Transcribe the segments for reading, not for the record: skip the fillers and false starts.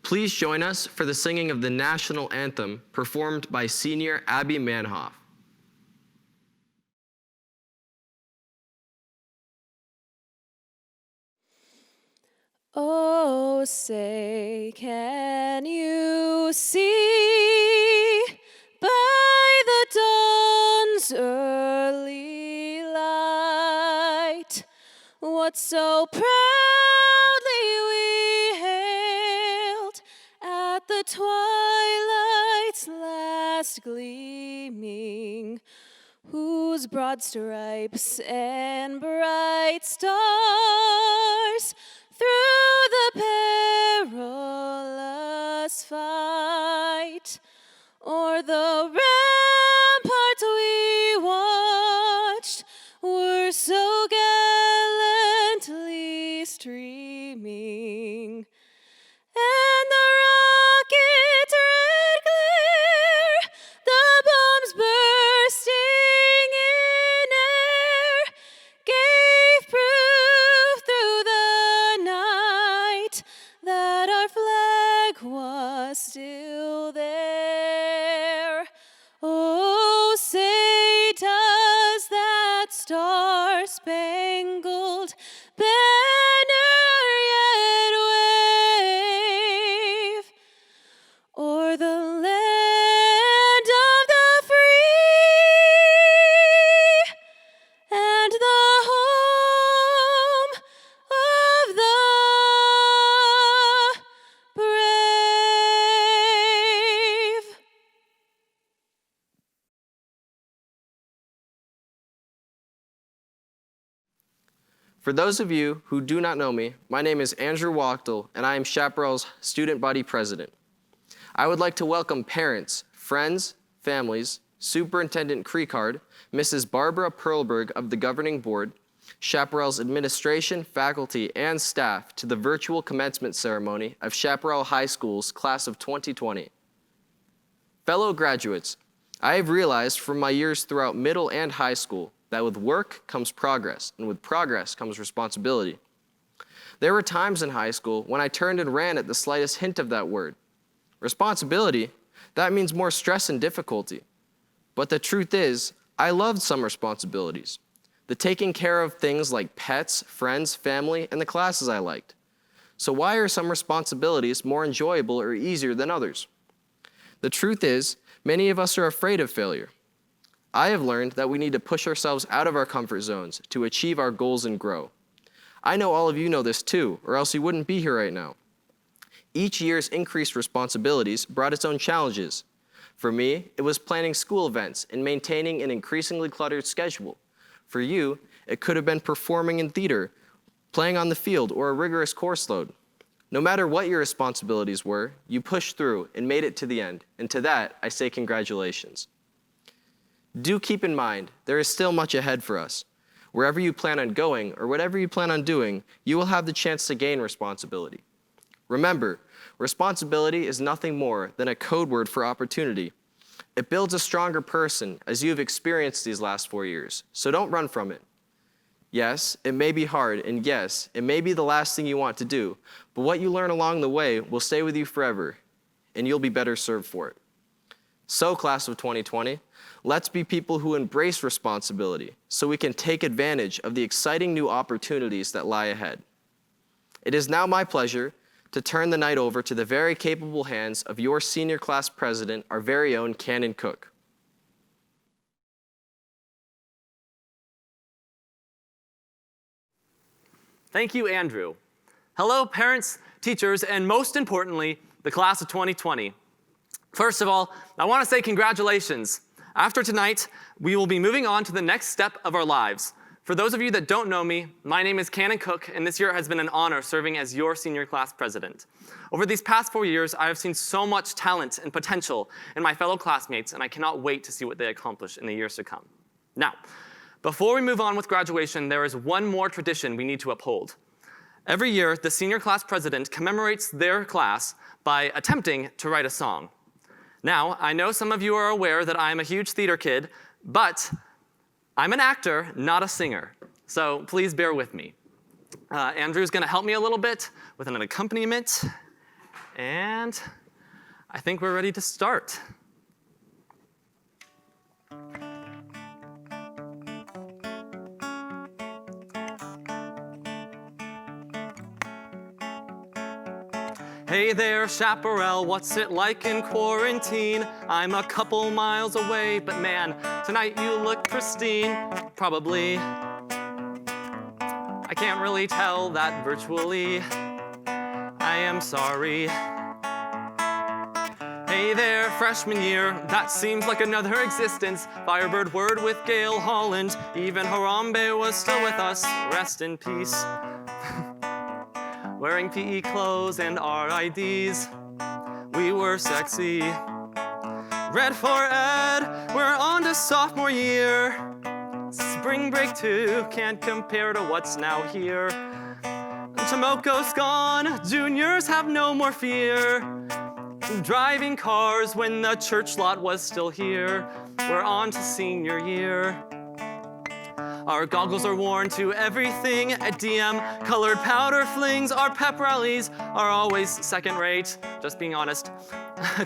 Please join us for the singing of the national anthem performed by senior Abby Manhoff. Oh, say, can you see by the dawn's early light what so proudly we hailed at the twilight's last gleaming, whose broad stripes and bright stars through the perilous fight o'er the ramparts we watched were so gallantly streaming, and the rocket's red glare, the bombs bursting in air, gave proof through the night that our flag was still there. Oh, say does that star-spangled banner yet wave o'er the land of the free and the home of the brave? For those of you who do not know me, my name is Andrew Wachtel, and I am Chaparral's student body president. I would like to welcome parents, friends, families, Superintendent Creekard, Mrs. Barbara Perlberg of the governing board, Chaparral's administration, faculty, and staff to the virtual commencement ceremony of Chaparral High School's class of 2020. Fellow graduates, I have realized from my years throughout middle and high school that with work comes progress, and with progress comes responsibility. There were times in high school when I turned and ran at the slightest hint of that word. Responsibility, that means more stress and difficulty. But the truth is, I loved some responsibilities. The taking care of things like pets, friends, family, and the classes I liked. So why are some responsibilities more enjoyable or easier than others? The truth is, many of us are afraid of failure. I have learned that we need to push ourselves out of our comfort zones to achieve our goals and grow. I know all of you know this too, or else you wouldn't be here right now. Each year's increased responsibilities brought its own challenges. For me, it was planning school events and maintaining an increasingly cluttered schedule. For you, it could have been performing in theater, playing on the field, or a rigorous course load. No matter what your responsibilities were, you pushed through and made it to the end, and to that, I say congratulations. Do keep in mind, there is still much ahead for us. Wherever you plan on going, or whatever you plan on doing, you will have the chance to gain responsibility. Remember, responsibility is nothing more than a code word for opportunity. It builds a stronger person, as you have experienced these last 4 years, so don't run from it. Yes, it may be hard, and yes, it may be the last thing you want to do, but what you learn along the way will stay with you forever, and you'll be better served for it. So, class of 2020, let's be people who embrace responsibility so we can take advantage of the exciting new opportunities that lie ahead. It is now my pleasure to turn the night over to the very capable hands of your senior class president, our very own Cannon Cook. Thank you, Andrew. Hello, parents, teachers, and most importantly, the class of 2020. First of all, I want to say congratulations. After tonight, we will be moving on to the next step of our lives. For those of you that don't know me, my name is Cannon Cook, and this year has been an honor serving as your senior class president. Over these past 4 years, I have seen so much talent and potential in my fellow classmates, and I cannot wait to see what they accomplish in the years to come. Now, before we move on with graduation, there is one more tradition we need to uphold. Every year, the senior class president commemorates their class by attempting to write a song. Now, I know some of you are aware that I'm a huge theater kid, but I'm an actor, not a singer. So please bear with me. Andrew's going to help me a little bit with an accompaniment. And I think we're ready to start. Hey there, Chaparral, what's it like in quarantine? I'm a couple miles away, but man, tonight you look pristine. Probably. I can't really tell that virtually. I am sorry. Hey there, freshman year, that seems like another existence. Firebird word with Gail Holland, even Harambe was still with us. Rest in peace. Wearing PE clothes and RIDs, we were sexy. Red for Ed, we're on to sophomore year. Spring break too, can't compare to what's now here. Tomoko's gone, juniors have no more fear. Driving cars when the church lot was still here. We're on to senior year. Our goggles are worn to everything at DM. Colored powder flings, our pep rallies are always second rate. Just being honest.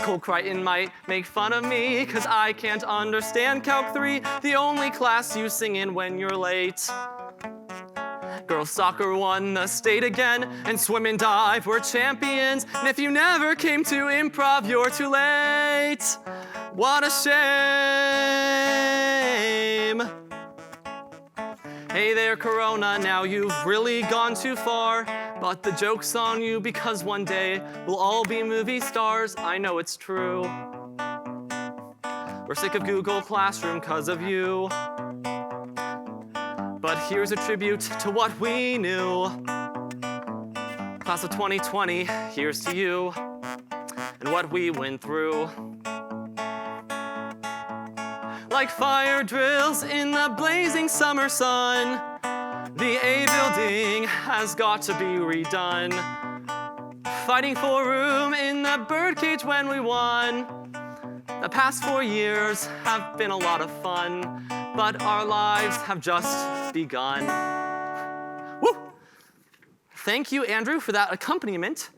Cole Crichton might make fun of me, cause I can't understand Calc 3, the only class you sing in when you're late. Girls soccer won the state again, and swim and dive were champions. And if you never came to improv, you're too late. What a shame. Hey there, Corona, now you've really gone too far. But the joke's on you because one day we'll all be movie stars. I know it's true. We're sick of Google Classroom cause of you. But here's a tribute to what we knew. Class of 2020, here's to you and what we went through. Like fire drills in the blazing summer sun, the A building has got to be redone. Fighting for room in the birdcage when we won. The past 4 years have been a lot of fun, but our lives have just begun. Woo! Thank you, Andrew, for that accompaniment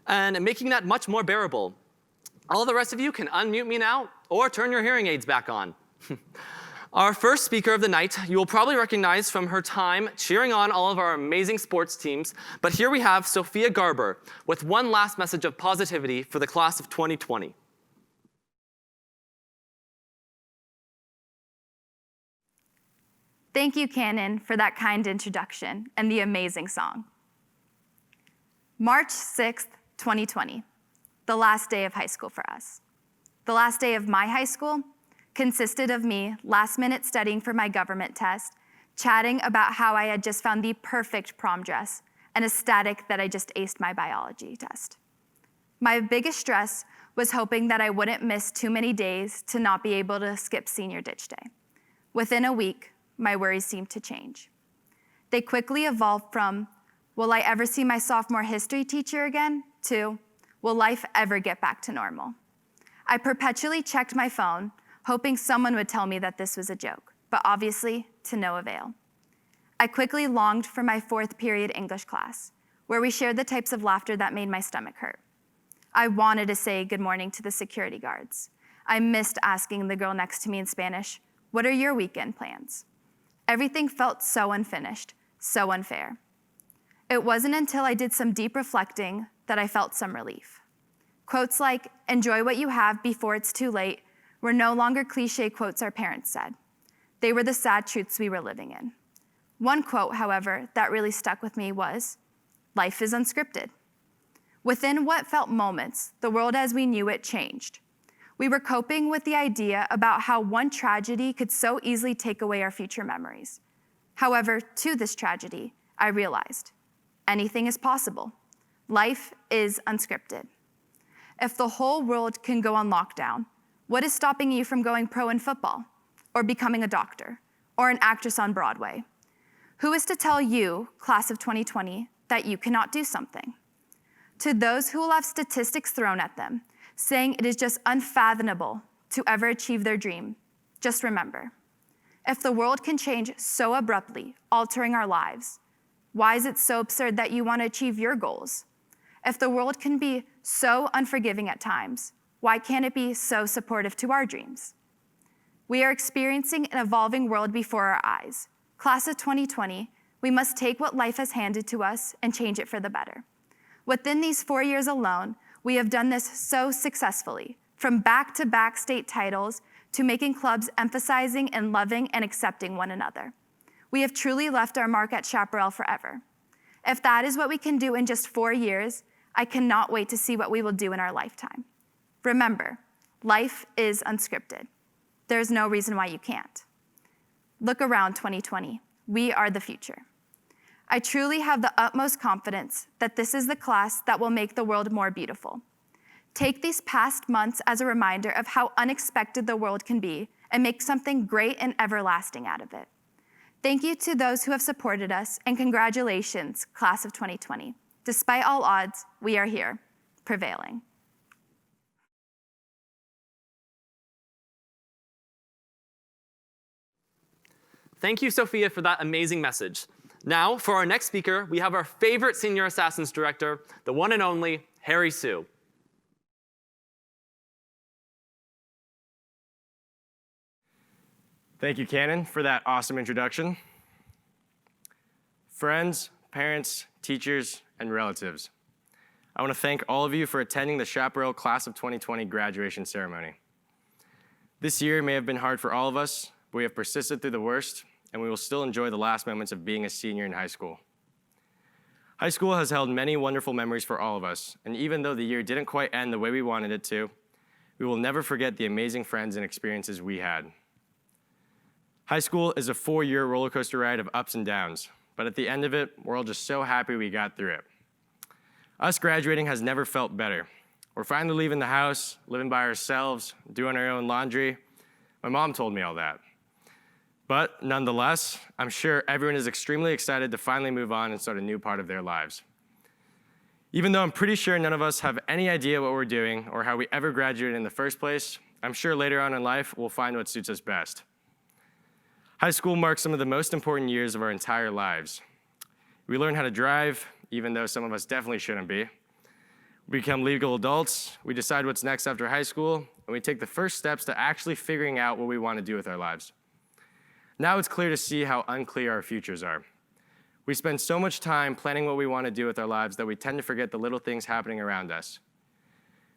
and making that much more bearable. All the rest of you can unmute me now or turn your hearing aids back on. Our first speaker of the night, you will probably recognize from her time cheering on all of our amazing sports teams, but here we have Sophia Garber with one last message of positivity for the class of 2020. Thank you, Cannon, for that kind introduction and the amazing song. March 6th, 2020, the last day of high school for us. The last day of my high school consisted of me last minute studying for my government test, chatting about how I had just found the perfect prom dress, and ecstatic that I just aced my biology test. My biggest stress was hoping that I wouldn't miss too many days to not be able to skip senior ditch day. Within a week, my worries seemed to change. They quickly evolved from, will I ever see my sophomore history teacher again, to, will life ever get back to normal? I perpetually checked my phone, hoping someone would tell me that this was a joke, but obviously to no avail. I quickly longed for my 4th period English class, where we shared the types of laughter that made my stomach hurt. I wanted to say good morning to the security guards. I missed asking the girl next to me in Spanish, what are your weekend plans? Everything felt so unfinished, so unfair. It wasn't until I did some deep reflecting that I felt some relief. Quotes like, enjoy what you have before it's too late, were no longer cliche quotes our parents said. They were the sad truths we were living in. One quote, however, that really stuck with me was, life is unscripted. Within what felt moments, the world as we knew it changed. We were coping with the idea about how one tragedy could so easily take away our future memories. However, to this tragedy, I realized, anything is possible. Life is unscripted. If the whole world can go on lockdown, what is stopping you from going pro in football, or becoming a doctor, or an actress on Broadway? Who is to tell you, class of 2020, that you cannot do something? To those who will have statistics thrown at them, saying it is just unfathomable to ever achieve their dream, just remember, if the world can change so abruptly, altering our lives, why is it so absurd that you want to achieve your goals? If the world can be so unforgiving at times, why can't it be so supportive to our dreams? We are experiencing an evolving world before our eyes. Class of 2020, we must take what life has handed to us and change it for the better. Within these 4 years alone, we have done this so successfully, from back-to-back state titles to making clubs emphasizing and loving and accepting one another. We have truly left our mark at Chaparral forever. If that is what we can do in just 4 years, I cannot wait to see what we will do in our lifetime. Remember, life is unscripted. There's no reason why you can't. Look around 2020. We are the future. I truly have the utmost confidence that this is the class that will make the world more beautiful. Take these past months as a reminder of how unexpected the world can be and make something great and everlasting out of it. Thank you to those who have supported us, and congratulations, class of 2020. Despite all odds, we are here, prevailing. Thank you, Sophia, for that amazing message. Now, for our next speaker, we have our favorite Senior Assassins director, the one and only Harry Sue. Thank you, Cannon, for that awesome introduction. Friends, parents, teachers, and relatives, I want to thank all of you for attending the Chaparral Class of 2020 graduation ceremony. This year may have been hard for all of us, but we have persisted through the worst, and we will still enjoy the last moments of being a senior in high school. High school has held many wonderful memories for all of us, and even though the year didn't quite end the way we wanted it to, we will never forget the amazing friends and experiences we had. High school is a 4-year roller coaster ride of ups and downs, but at the end of it, we're all just so happy we got through it. Us graduating has never felt better. We're finally leaving the house, living by ourselves, doing our own laundry. My mom told me all that. But nonetheless, I'm sure everyone is extremely excited to finally move on and start a new part of their lives. Even though I'm pretty sure none of us have any idea what we're doing or how we ever graduated in the first place, I'm sure later on in life we'll find what suits us best. High school marks some of the most important years of our entire lives. We learn how to drive, even though some of us definitely shouldn't be. We become legal adults, we decide what's next after high school, and we take the first steps to actually figuring out what we want to do with our lives. Now it's clear to see how unclear our futures are. We spend so much time planning what we want to do with our lives that we tend to forget the little things happening around us.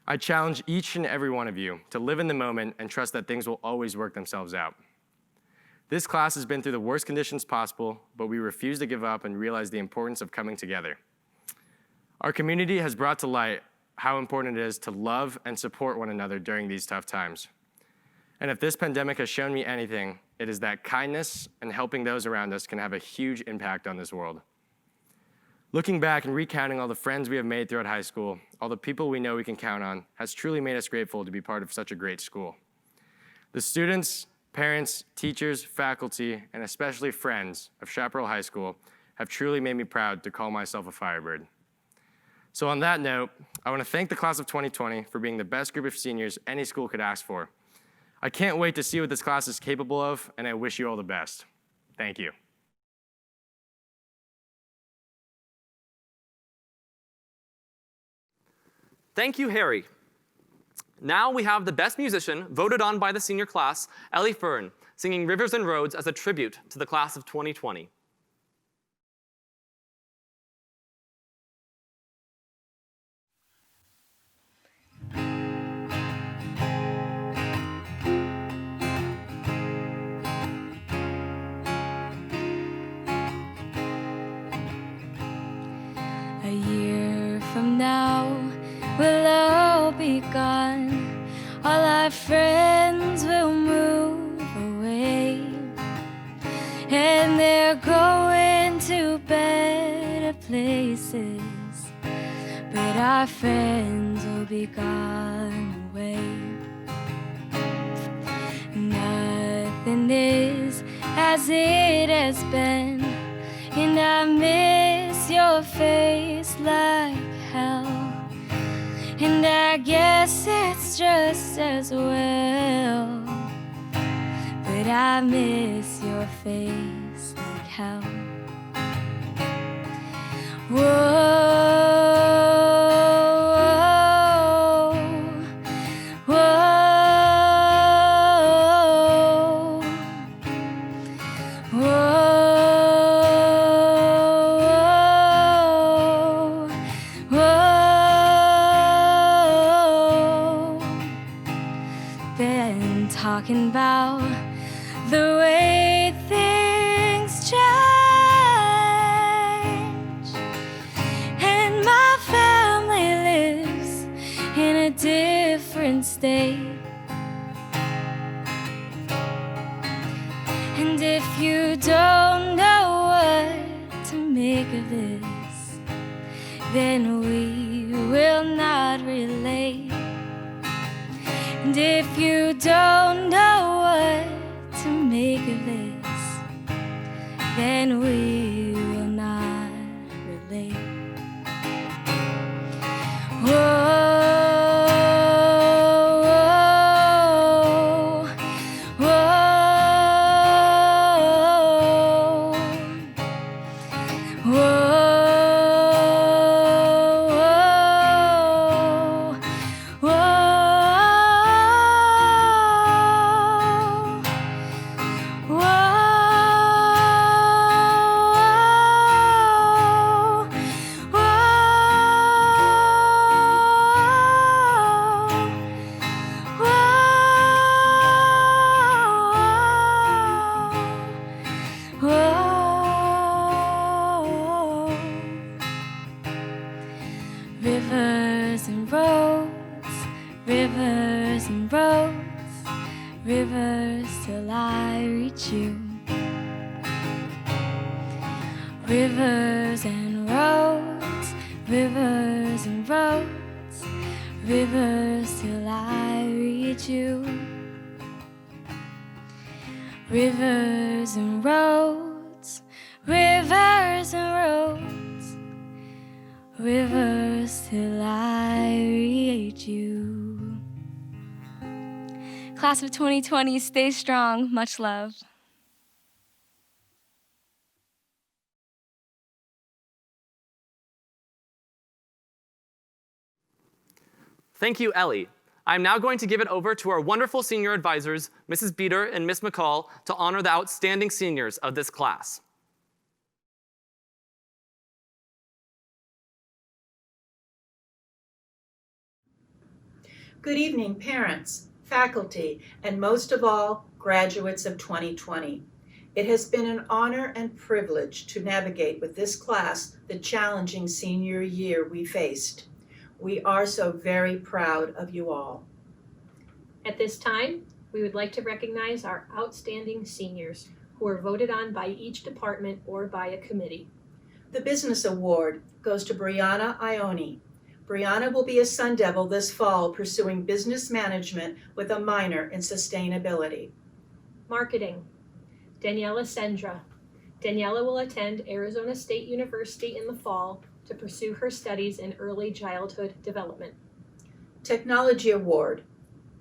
I challenge each and every one of you to live in the moment and trust that things will always work themselves out. This class has been through the worst conditions possible, but we refuse to give up and realize the importance of coming together. Our community has brought to light how important it is to love and support one another during these tough times. And if this pandemic has shown me anything, it is that kindness and helping those around us can have a huge impact on this world. Looking back and recounting all the friends we have made throughout high school, all the people we know we can count on, has truly made us grateful to be part of such a great school. The students, parents, teachers, faculty, and especially friends of Chaparral High School have truly made me proud to call myself a Firebird. So on that note, I want to thank the class of 2020 for being the best group of seniors any school could ask for. I can't wait to see what this class is capable of, and I wish you all the best. Thank you. Thank you, Harry. Now we have the best musician voted on by the senior class, Ellie Fern, singing Rivers and Roads as a tribute to the class of 2020. A year from now, we'll all be gone. All our friends will move away, and they're going to better places. But our friends will be gone away. Nothing is as it has been, and I miss your face like hell. And I guess it's just as well, but I miss your face like hell. Whoa, talking about the way things change. And my family lives in a different state. And if you don't know what to make of this, then we will not relate. And if you don't know what to make of this, then we will not relate. Whoa. Rivers and roads, rivers and roads, rivers till I reach you. Rivers and roads, rivers and roads, rivers till I reach you. Rivers and roads, rivers and roads, rivers till I reach you. Class of 2020, stay strong. Much love. Thank you, Ellie. I'm now going to give it over to our wonderful senior advisors, Mrs. Beater and Miss MacColl, to honor the outstanding seniors of this class. Good evening, parents, faculty, and most of all, graduates of 2020. It has been an honor and privilege to navigate with this class the challenging senior year we faced. We are so very proud of you all. At this time, we would like to recognize our outstanding seniors who are voted on by each department or by a committee. The Business Award goes to Brianna Ione. Brianna will be a Sun Devil this fall pursuing business management with a minor in sustainability. Marketing, Daniela Sendra. Daniela will attend Arizona State University in the fall to pursue her studies in early childhood development. Technology Award,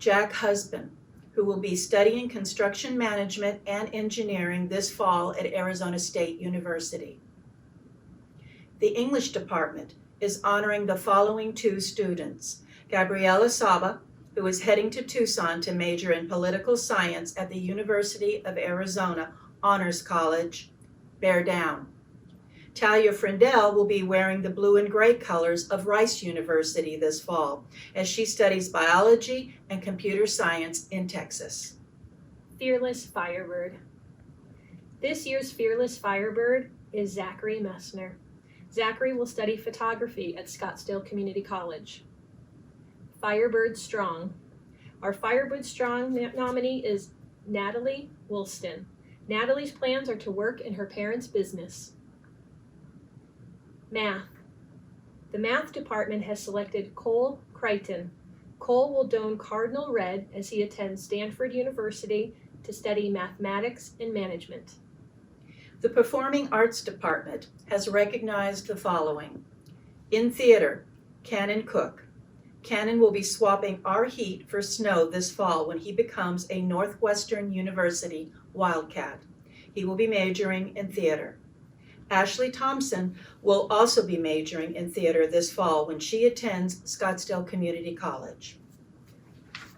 Jack Husband, who will be studying construction management and engineering this fall at Arizona State University. The English Department is honoring the following two students: Gabriela Saba, who is heading to Tucson to major in political science at the University of Arizona Honors College, Bear Down. Talia Frindell will be wearing the blue and gray colors of Rice University this fall as she studies biology and computer science in Texas. Fearless Firebird. This year's Fearless Firebird is Zachary Messner. Zachary will study photography at Scottsdale Community College. Firebird Strong. Our Firebird Strong nominee is Natalie Woolston. Natalie's plans are to work in her parents' business. Math. The math department has selected Cole Crichton. Cole will don cardinal red as he attends Stanford University to study mathematics and management. The Performing Arts Department has recognized the following. In theater, Cannon Cook. Cannon will be swapping our heat for snow this fall when he becomes a Northwestern University Wildcat. He will be majoring in theater. Ashley Thompson will also be majoring in theater this fall when she attends Scottsdale Community College.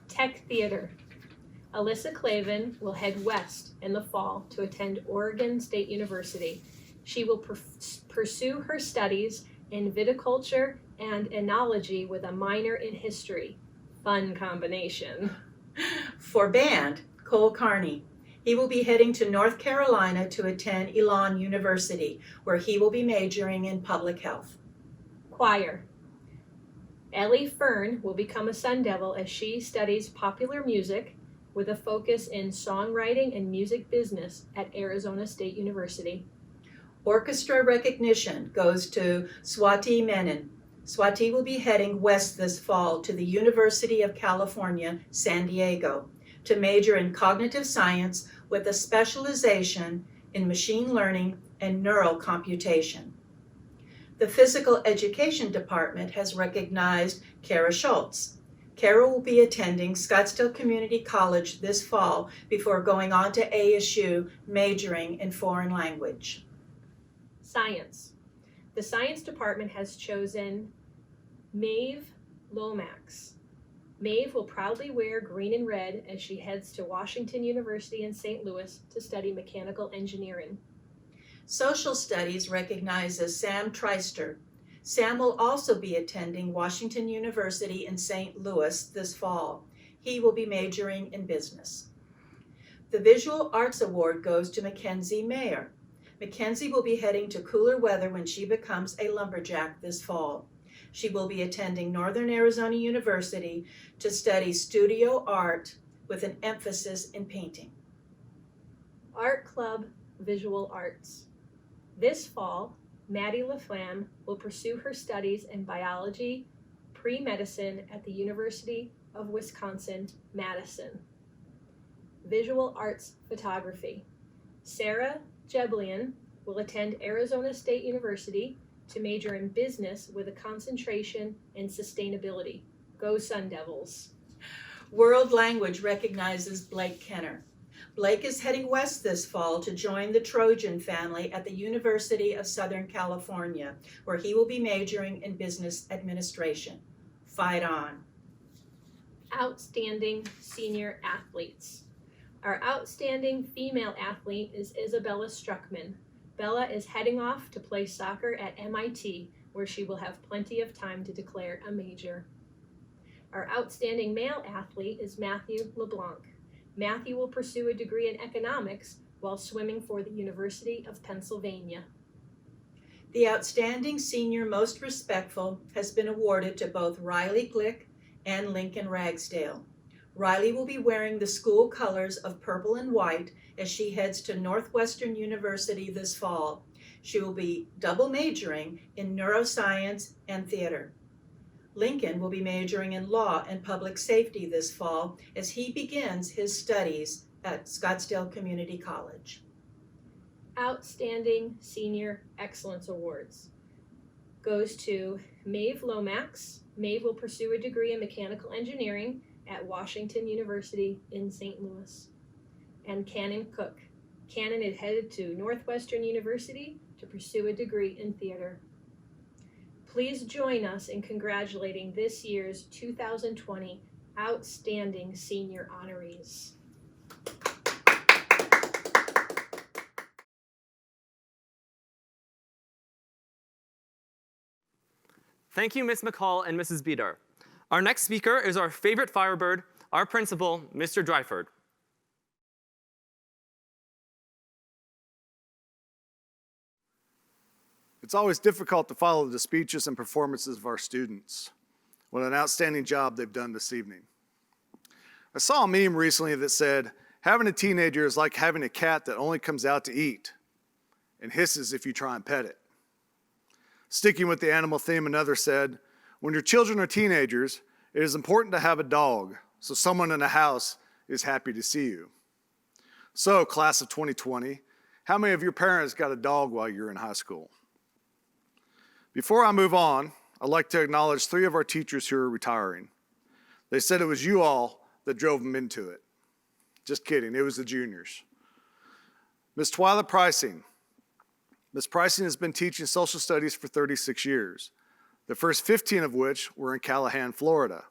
Tech Theater. Alyssa Clavin will head west in the fall to attend Oregon State University. She will pursue her studies in viticulture and enology with a minor in history. Fun combination. For band, Cole Carney. He will be heading to North Carolina to attend Elon University, where he will be majoring in public health. Choir. Ellie Fern will become a Sun Devil as she studies popular music with a focus in songwriting and music business at Arizona State University. Orchestra recognition goes to Swati Menon. Swati will be heading west this fall to the University of California, San Diego, to major in cognitive science with a specialization in machine learning and neural computation. The Physical Education Department has recognized Kara Schultz. Kara will be attending Scottsdale Community College this fall before going on to ASU, majoring in foreign language. Science. The Science Department has chosen Maeve Lomax. Maeve will proudly wear green and red as she heads to Washington University in St. Louis to study mechanical engineering. Social Studies recognizes Sam Treister. Sam will also be attending Washington University in St. Louis this fall. He will be majoring in business. The Visual Arts Award goes to Mackenzie Mayer. Mackenzie will be heading to cooler weather when she becomes a lumberjack this fall. She will be attending Northern Arizona University to study studio art with an emphasis in painting. Art Club Visual Arts. This fall, Maddie LaFlamme will pursue her studies in biology, pre-medicine at the University of Wisconsin-Madison. Visual Arts Photography. Sarah Jeblian will attend Arizona State University to major in business with a concentration in sustainability. Go Sun Devils. World Language recognizes Blake Kenner. Blake is heading west this fall to join the Trojan family at the University of Southern California, where he will be majoring in business administration. Fight on. Outstanding senior athletes. Our outstanding female athlete is Isabella Struckman. Bella is heading off to play soccer at MIT, where she will have plenty of time to declare a major. Our outstanding male athlete is Matthew LeBlanc. Matthew will pursue a degree in economics while swimming for the University of Pennsylvania. The outstanding senior most respectful has been awarded to both Riley Glick and Lincoln Ragsdale. Riley will be wearing the school colors of purple and white as she heads to Northwestern University this fall. She will be double majoring in neuroscience and theater. Lincoln will be majoring in law and public safety this fall as he begins his studies at Scottsdale Community College. Outstanding Senior Excellence Awards goes to Maeve Lomax. Maeve will pursue a degree in mechanical engineering at Washington University in St. Louis. And Cannon Cook. Cannon is headed to Northwestern University to pursue a degree in theater. Please join us in congratulating this year's 2020 Outstanding Senior Honorees. Thank you, Ms. MacColl and Mrs. Beater. Our next speaker is our favorite Firebird, our principal, Mr. Dreifort. It's always difficult to follow the speeches and performances of our students. What an outstanding job they've done this evening. I saw a meme recently that said, having a teenager is like having a cat that only comes out to eat and hisses if you try and pet it. Sticking with the animal theme, another said, when your children are teenagers, it is important to have a dog so someone in the house is happy to see you. So, class of 2020, how many of your parents got a dog while you were in high school? Before I move on, I'd like to acknowledge 3 of our teachers who are retiring. They said it was you all that drove them into it. Just kidding, it was the juniors. Ms. Twyla Pricing. Ms. Pricing has been teaching social studies for 36 years, the first 15 of which were in Callahan, Florida.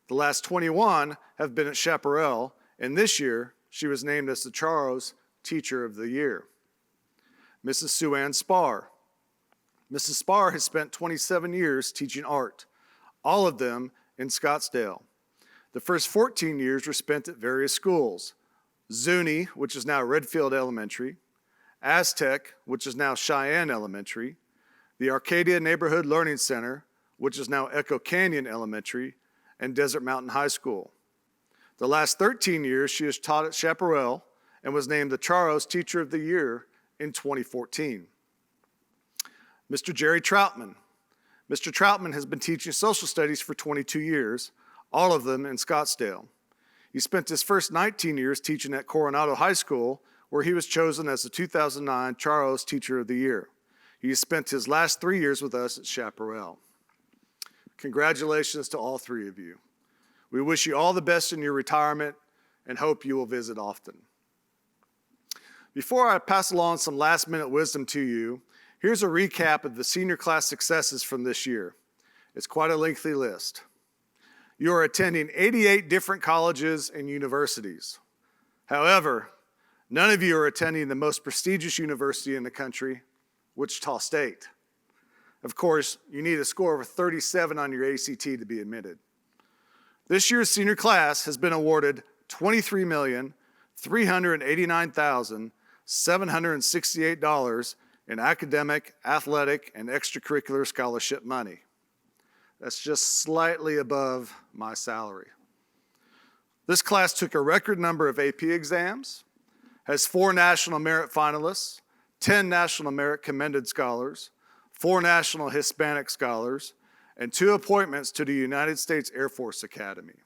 The last 21 have been at Chaparral, and this year she was named as the Charles Teacher of the Year. Mrs. Sue Ann Spar. Mrs. Spar has spent 27 years teaching art, all of them in Scottsdale. The first 14 years were spent at various schools: Zuni, which is now Redfield Elementary; Aztec, which is now Cheyenne Elementary; the Arcadia Neighborhood Learning Center, which is now Echo Canyon Elementary; and Desert Mountain High School. The last 13 years, she has taught at Chaparral and was named the Charros Teacher of the Year in 2014. Mr. Jerry Troutman. Mr. Troutman has been teaching social studies for 22 years, all of them in Scottsdale. He spent his first 19 years teaching at Coronado High School, where he was chosen as the 2009 Charros Teacher of the Year. He has spent his last 3 years with us at Chaparral. Congratulations to all three of you. We wish you all the best in your retirement and hope you will visit often. Before I pass along some last-minute wisdom to you, here's a recap of the senior class successes from this year. It's quite a lengthy list. You are attending 88 different colleges and universities. However, none of you are attending the most prestigious university in the country, Wichita State. Of course, you need a score of 37 on your ACT to be admitted. This year's senior class has been awarded $23,389,768 in academic, athletic, and extracurricular scholarship money. That's just slightly above my salary. This class took a record number of AP exams, has 4 National Merit finalists, 10 National Merit Commended Scholars, 4 National Hispanic Scholars, and 2 appointments to the United States Air Force Academy.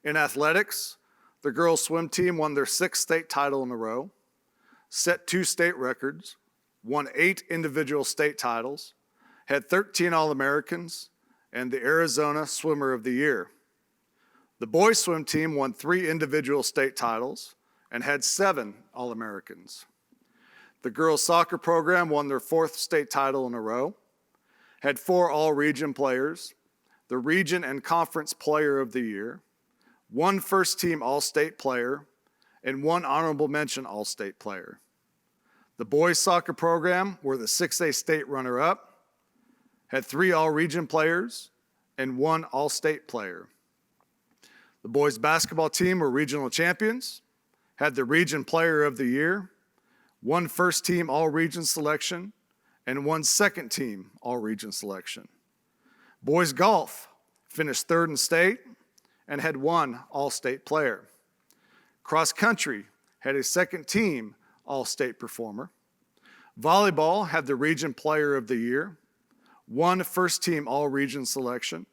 In athletics, the girls' swim team won their 6th state title in a row, set 2 state records, won 8 individual state titles, had 13 All-Americans, and the Arizona Swimmer of the Year. The boys' swim team won 3 individual state titles and had 7 All-Americans. The girls' soccer program won their 4th state title in a row, had 4 all-region players, the region and conference player of the year, 1 first-team all-state player, and 1 honorable mention all-state player. The boys' soccer program were the 6A state runner-up, had 3 all-region players, and 1 all-state player. The boys' basketball team were regional champions, had the region player of the year, 1 first-team all-region selection, and 1 second-team all-region selection. Boys' golf finished 3rd in state and had 1 all-state player. Cross country had a second-team all-state performer. Volleyball had the region player of the year, 1 first-team all-region selection,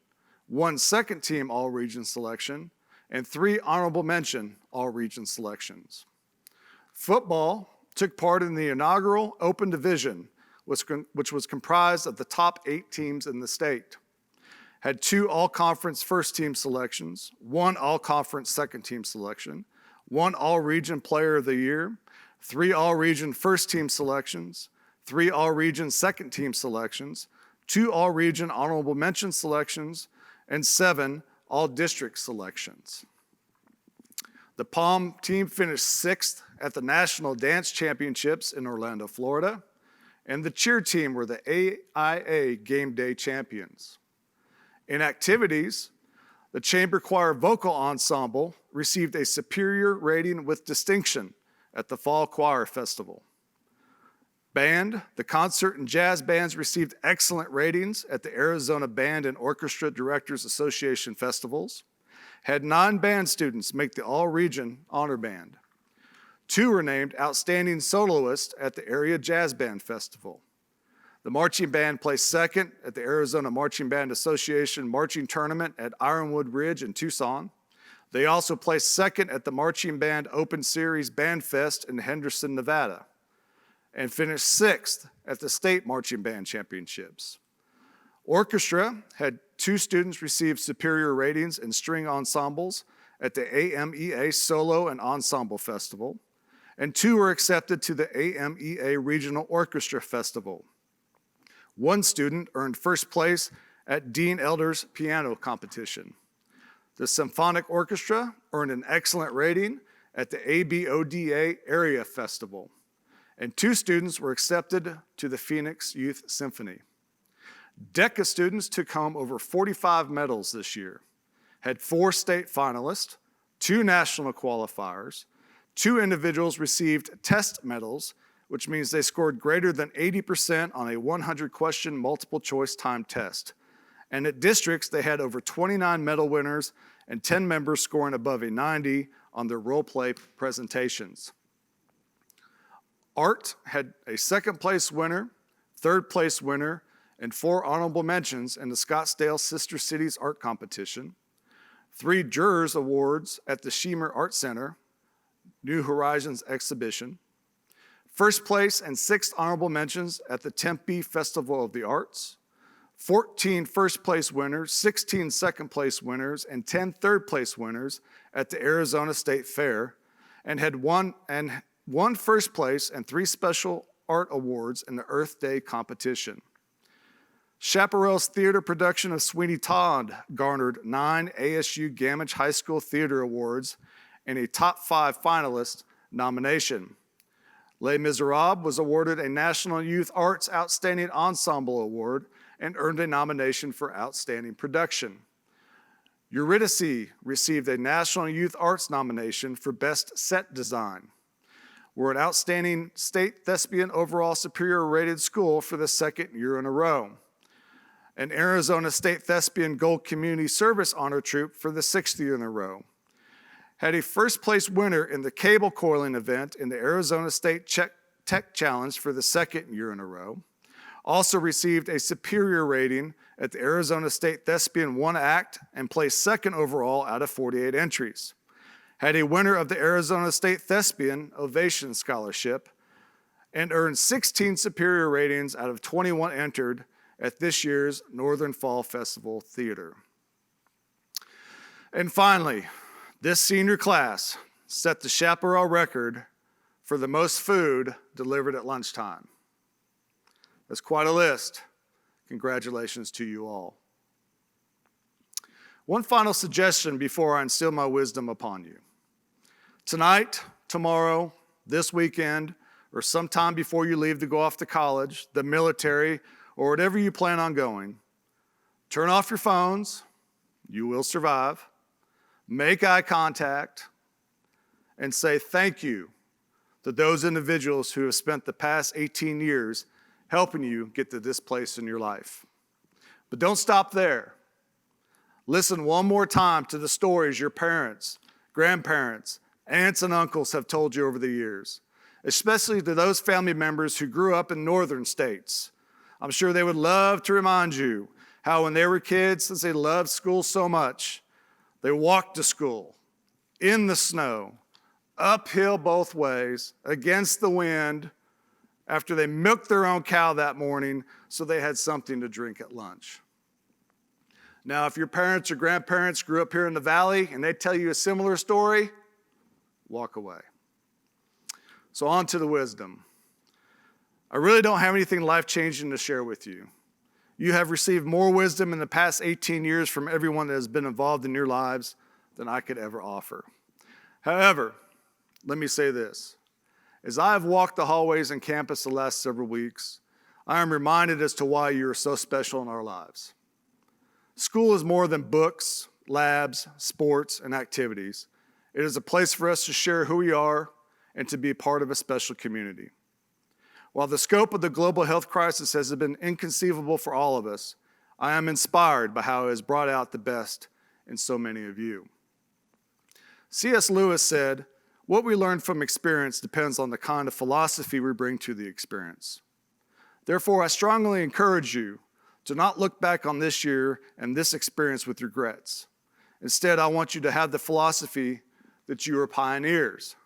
1 second-team all-region selection, and 3 honorable mention all-region selections. Football took part in the inaugural Open Division, which was comprised of the top 8 teams in the state. Had 2 all-conference first-team selections, 1 all-conference second-team selection, 1 all-region player of the year, 3 all-region first-team selections, 3 all-region second-team selections, 2 all-region honorable mention selections, and 7 all-district selections. The Palm team finished 6th at the National Dance Championships in Orlando, Florida, and the cheer team were the AIA Game Day champions. In activities, the Chamber Choir Vocal Ensemble received a superior rating with distinction at the Fall Choir Festival. Band, the concert and jazz bands received excellent ratings at the Arizona Band and Orchestra Directors Association festivals, had 9 band students make the all-region honor band. 2 were named Outstanding Soloist at the Area Jazz Band Festival. The marching band placed 2nd at the Arizona Marching Band Association Marching Tournament at Ironwood Ridge in Tucson. They also placed 2nd at the Marching Band Open Series Band Fest in Henderson, Nevada, and finished 6th at the State Marching Band Championships. Orchestra had 2 students receive superior ratings in string ensembles at the AMEA Solo and Ensemble Festival, and 2 were accepted to the AMEA Regional Orchestra Festival. 1 student earned 1st place at Dean Elder's piano competition. The Symphonic Orchestra earned an excellent rating at the ABODA Area Festival, and 2 students were accepted to the Phoenix Youth Symphony. DECA students took home over 45 medals this year. had 4 state finalists, 2 national qualifiers, 2 individuals received test medals, which means they scored greater than 80% on a 100-question multiple-choice timed test. And at districts, they had over 29 medal winners and 10 members scoring above a 90 on their role play presentations. Art had a 2nd place winner, 3rd place winner, and 4 honorable mentions in the Scottsdale Sister Cities Art Competition, 3 Jurors Awards at the Shemer Art Center, New Horizons Exhibition, 1st place and 6th honorable mentions at the Tempe Festival of the Arts, 14 1st place winners, 16 2nd place winners, and 10 3rd place winners at the Arizona State Fair, and had won 1st place and 3 special art awards in the Earth Day competition. Chaparral's theater production of Sweeney Todd garnered 9 ASU Gamage High School Theater Awards and a top 5 finalist nomination. Les Miserables was awarded a National Youth Arts Outstanding Ensemble Award and earned a nomination for Outstanding Production. Eurydice received a National Youth Arts nomination for Best Set Design. We're an Outstanding State Thespian Overall Superior Rated School for the 2nd year in a row. An Arizona State Thespian Gold Community Service Honor Troop for the 6th year in a row. Had a 1st place winner in the cable coiling event in the Arizona State Tech Challenge for the 2nd year in a row. Also received a superior rating at the Arizona State Thespian 1 Act and placed 2nd overall out of 48 entries. Had a winner of the Arizona State Thespian Ovation Scholarship and earned 16 superior ratings out of 21 entered at this year's Northern Fall Festival Theater. And finally, this senior class set the Chaparral record for the most food delivered at lunchtime. That's quite a list. Congratulations to you all. One final suggestion before I instill my wisdom upon you. Tonight, tomorrow, this weekend, or sometime before you leave to go off to college, the military, or whatever you plan on going, turn off your phones. You will survive. Make eye contact and say thank you to those individuals who have spent the past 18 years helping you get to this place in your life. But don't stop there. Listen one more time to the stories your parents, grandparents, aunts, and uncles have told you over the years, especially to those family members who grew up in northern states. I'm sure they would love to remind you how when they were kids, since they loved school so much, they walked to school in the snow, uphill both ways, against the wind, after they milked their own cow that morning so they had something to drink at lunch. Now, if your parents or grandparents grew up here in the valley and they tell you a similar story, walk away. So on to the wisdom. I really don't have anything life-changing to share with you. You have received more wisdom in the past 18 years from everyone that has been involved in your lives than I could ever offer. However, let me say this. As I have walked the hallways on campus the last several weeks, I am reminded as to why you are so special in our lives. School is more than books, labs, sports, and activities. It is a place for us to share who we are and to be a part of a special community. While the scope of the global health crisis has been inconceivable for all of us, I am inspired by how it has brought out the best in so many of you. C.S. Lewis said, "What we learn from experience depends on the kind of philosophy we bring to the experience." Therefore, I strongly encourage you to not look back on this year and this experience with regrets. Instead, I want you to have the philosophy that you are pioneers.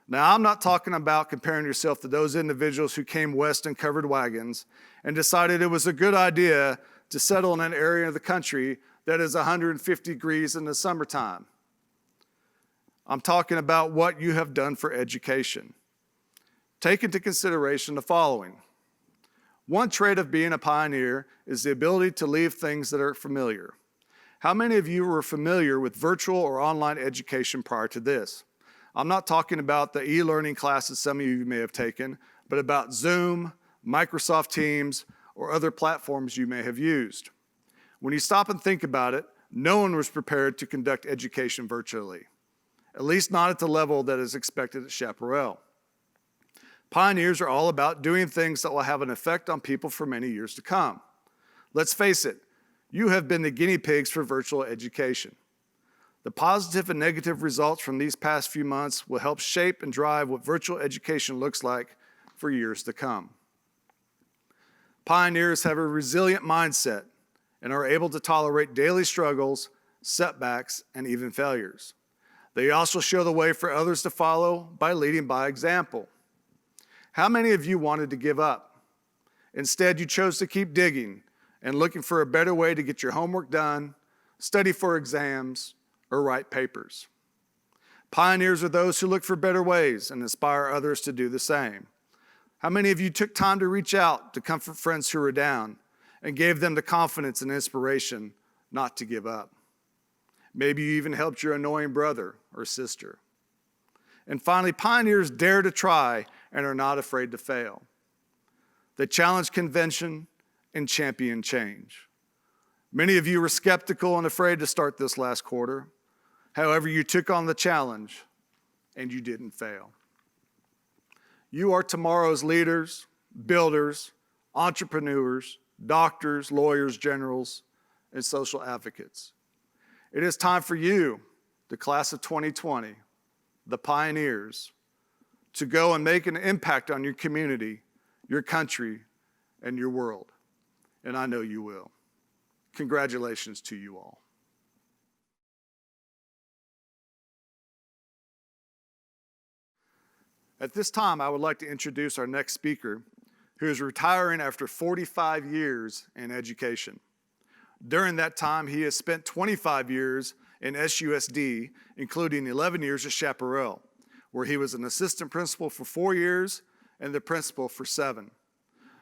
Now, I'm not talking about comparing yourself to those individuals who came west in covered wagons and decided it was a good idea to settle in an area of the country that is 150 degrees in the summertime. I'm talking about what you have done for education. Take into consideration the following. One trait of being a pioneer is the ability to leave things that are familiar. How many of you were familiar with virtual or online education prior to this? I'm not talking about the e-learning classes some of you may have taken, but about Zoom, Microsoft Teams, or other platforms you may have used. When you stop and think about it, no one was prepared to conduct education virtually, at least not at the level that is expected at Chaparral. Pioneers are all about doing things that will have an effect on people for many years to come. Let's face it, you have been the guinea pigs for virtual education. The positive and negative results from these past few months will help shape and drive what virtual education looks like for years to come. Pioneers have a resilient mindset and are able to tolerate daily struggles, setbacks, and even failures. They also show the way for others to follow by leading by example. How many of you wanted to give up? Instead, you chose to keep digging and looking for a better way to get your homework done, study for exams, or write papers. Pioneers are those who look for better ways and inspire others to do the same. How many of you took time to reach out to comfort friends who are down and gave them the confidence and inspiration not to give up? Maybe you even helped your annoying brother or sister. And finally, pioneers dare to try and are not afraid to fail. They challenge convention and champion change. Many of you were skeptical and afraid to start this last quarter. However, you took on the challenge and you didn't fail. You are tomorrow's leaders, builders, entrepreneurs, doctors, lawyers, generals, and social advocates. It is time for you, the class of 2020, the pioneers, to go and make an impact on your community, your country, and your world. And I know you will. Congratulations to you all. At this time, I would like to introduce our next speaker, who is retiring after 45 years in education. During that time, he has spent 25 years in SUSD, including 11 years at Chaparral, where he was an assistant principal for 4 years and the principal for 7.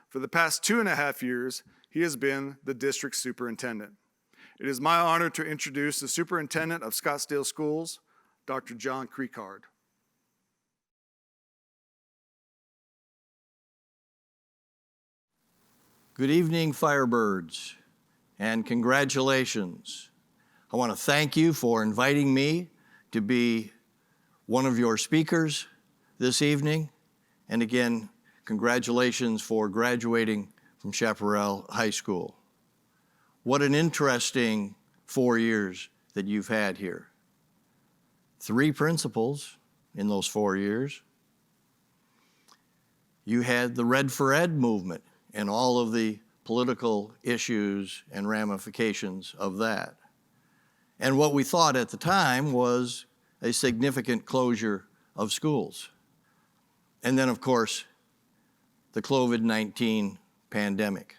For the past 2.5 years, he has been the district superintendent. It is my honor to introduce the superintendent of Scottsdale Schools, Dr. John Creekard. Good evening, Firebirds, and congratulations. I want to thank you for inviting me to be one of your speakers this evening. And again, congratulations for graduating from Chaparral High School. What an interesting 4 years that you've had here. 3 principals in those 4 years. You had the Red for Ed movement and all of the political issues and ramifications of that. And what we thought at the time was a significant closure of schools. And then, of course, the COVID-19 pandemic.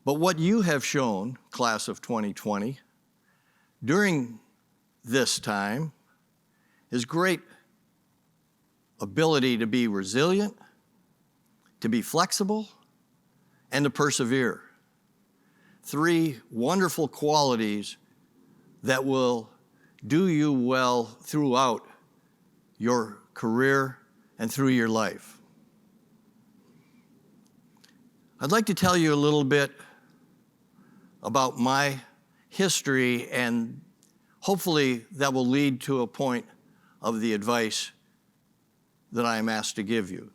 But what you have shown, class of 2020, during this time is great ability to be resilient, to be flexible, and to persevere. 3 wonderful qualities that will do you well throughout your career and through your life. I'd like to tell you a little bit about my history, and hopefully that will lead to a point of the advice that I am asked to give you.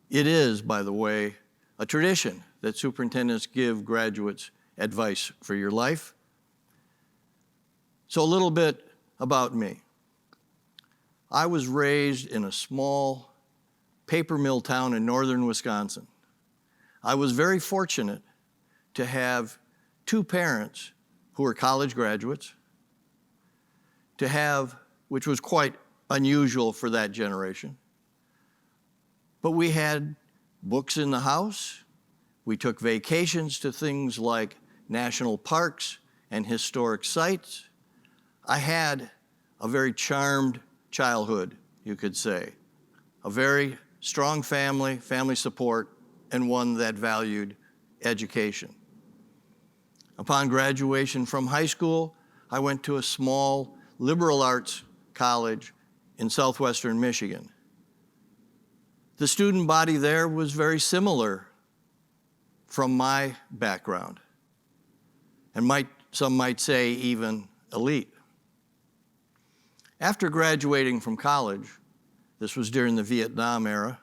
It is, by the way, a tradition that superintendents give graduates advice for your life. So a little bit about me. I was raised in a small paper mill town in northern Wisconsin. I was very fortunate to have 2 parents who were college graduates, to have, which was quite unusual for that generation. But we had books in the house. We took vacations to things like national parks and historic sites. I had a very charmed childhood, you could say. A very strong family, family support, and one that valued education. Upon graduation from high school, I went to a small liberal arts college in southwestern Michigan. The student body there was very similar from my background and might some might say even elite. After graduating from college, this was during the Vietnam era,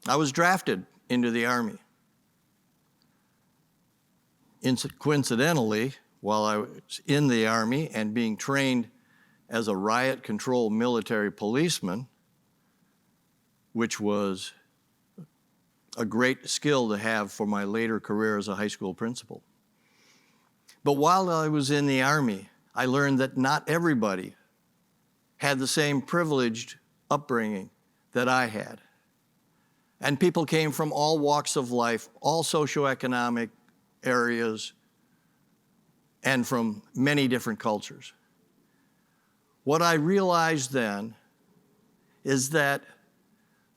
I was drafted into the Army. Coincidentally, while I was in the Army and being trained as a riot control military policeman, which was a great skill to have for my later career as a high school principal. But while I was in the Army, I learned that not everybody had the same privileged upbringing that I had. And people came from all walks of life, all socioeconomic areas, and from many different cultures. What I realized then is that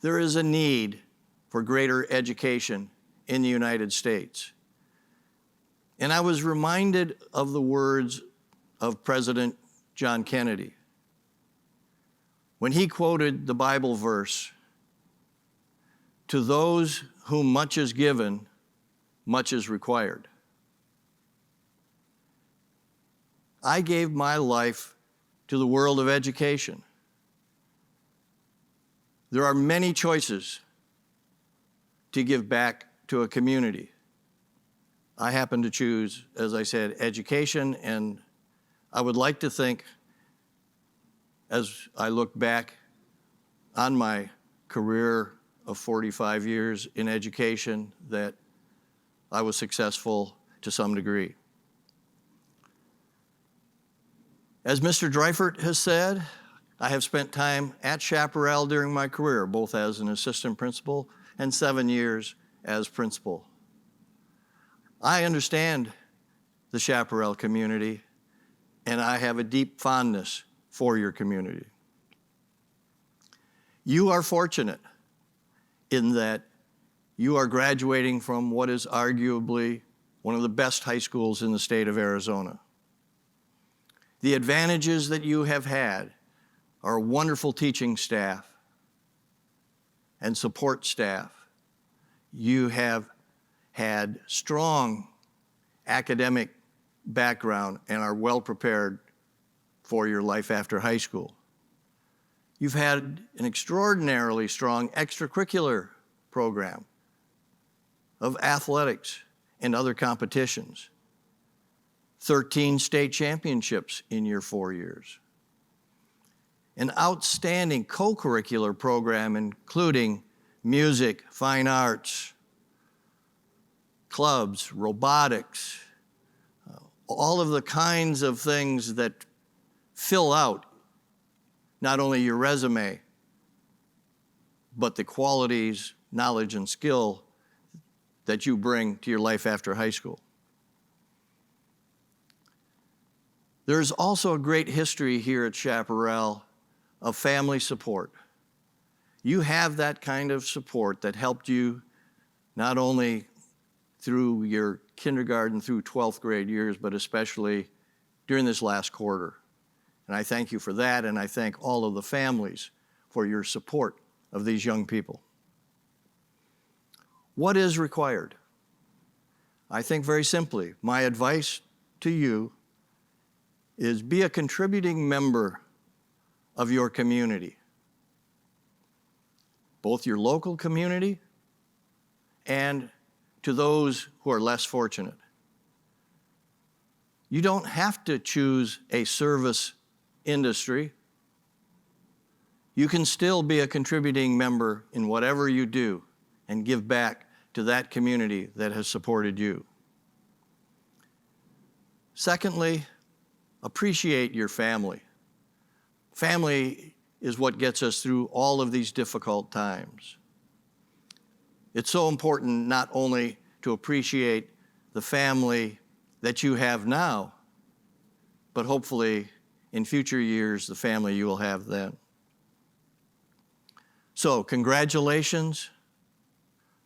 there is a need for greater education in the United States. And I was reminded of the words of President John Kennedy when he quoted the Bible verse, "To those whom much is given, much is required." I gave my life to the world of education. There are many choices to give back to a community. I happen to choose, as I said, education, and I would like to think, as I look back on my career of 45 years in education, that I was successful to some degree. As Mr. Dreifort has said, I have spent time at Chaparral during my career, both as an assistant principal and 7 years as principal. I understand the Chaparral community, and I have a deep fondness for your community. You are fortunate in that you are graduating from what is arguably one of the best high schools in the state of Arizona. The advantages that you have had are a wonderful teaching staff and support staff. You have had strong academic background and are well prepared for your life after high school. You've had an extraordinarily strong extracurricular program of athletics and other competitions. 13 state championships in your 4 years. An outstanding co-curricular program including music, fine arts, clubs, robotics, all of the kinds of things that fill out not only your resume, but the qualities, knowledge, and skill that you bring to your life after high school. There's also a great history here at Chaparral of family support. You have that kind of support that helped you not only through your kindergarten through 12th grade years, but especially during this last quarter. And I thank you for that, and I thank all of the families for your support of these young people. What is required? I think very simply, my advice to you is be a contributing member of your community, both your local community and to those who are less fortunate. You don't have to choose a service industry. You can still be a contributing member in whatever you do and give back to that community that has supported you. Secondly, appreciate your family. Family is what gets us through all of these difficult times. It's so important not only to appreciate the family that you have now, but hopefully in future years, the family you will have then. So, congratulations.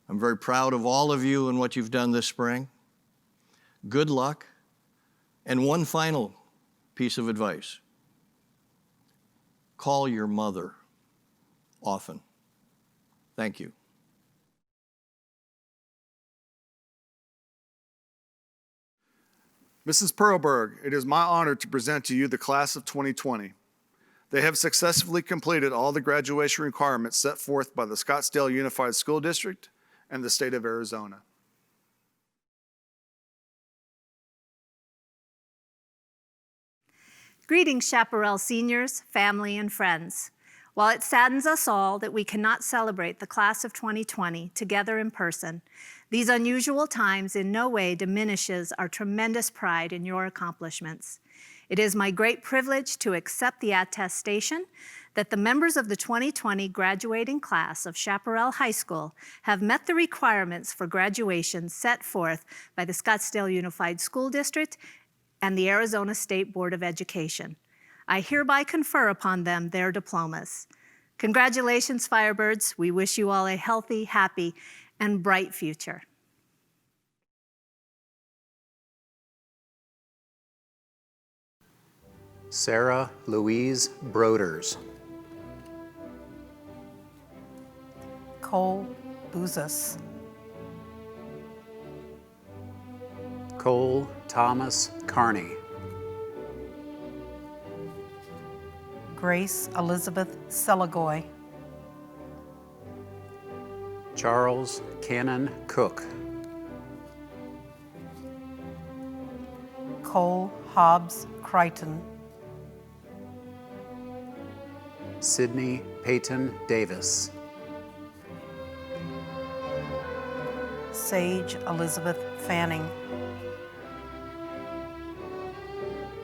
I'm very proud of all of you and what you've done this spring. Good luck. And one final piece of advice. Call your mother often. Thank you. Mrs. Perlberg, it is my honor to present to you the class of 2020. They have successfully completed all the graduation requirements set forth by the Scottsdale Unified School District and the state of Arizona. Greetings, Chaparral seniors, family, and friends. While it saddens us all that we cannot celebrate the class of 2020 together in person, these unusual times in no way diminishes our tremendous pride in your accomplishments. It is my great privilege to accept the attestation that the members of the 2020 graduating class of Chaparral High School have met the requirements for graduation set forth by the Scottsdale Unified School District and the Arizona State Board of Education. I hereby confer upon them their diplomas. Congratulations, Firebirds. We wish you all a healthy, happy, and bright future. Sarah Louise Broders. Cole Buzas. Cole Thomas Carney. Grace Elizabeth Selagoy. Charles Cannon Cook. Cole Hobbs Crichton. Sydney Peyton Davis. Sage Elizabeth Fanning.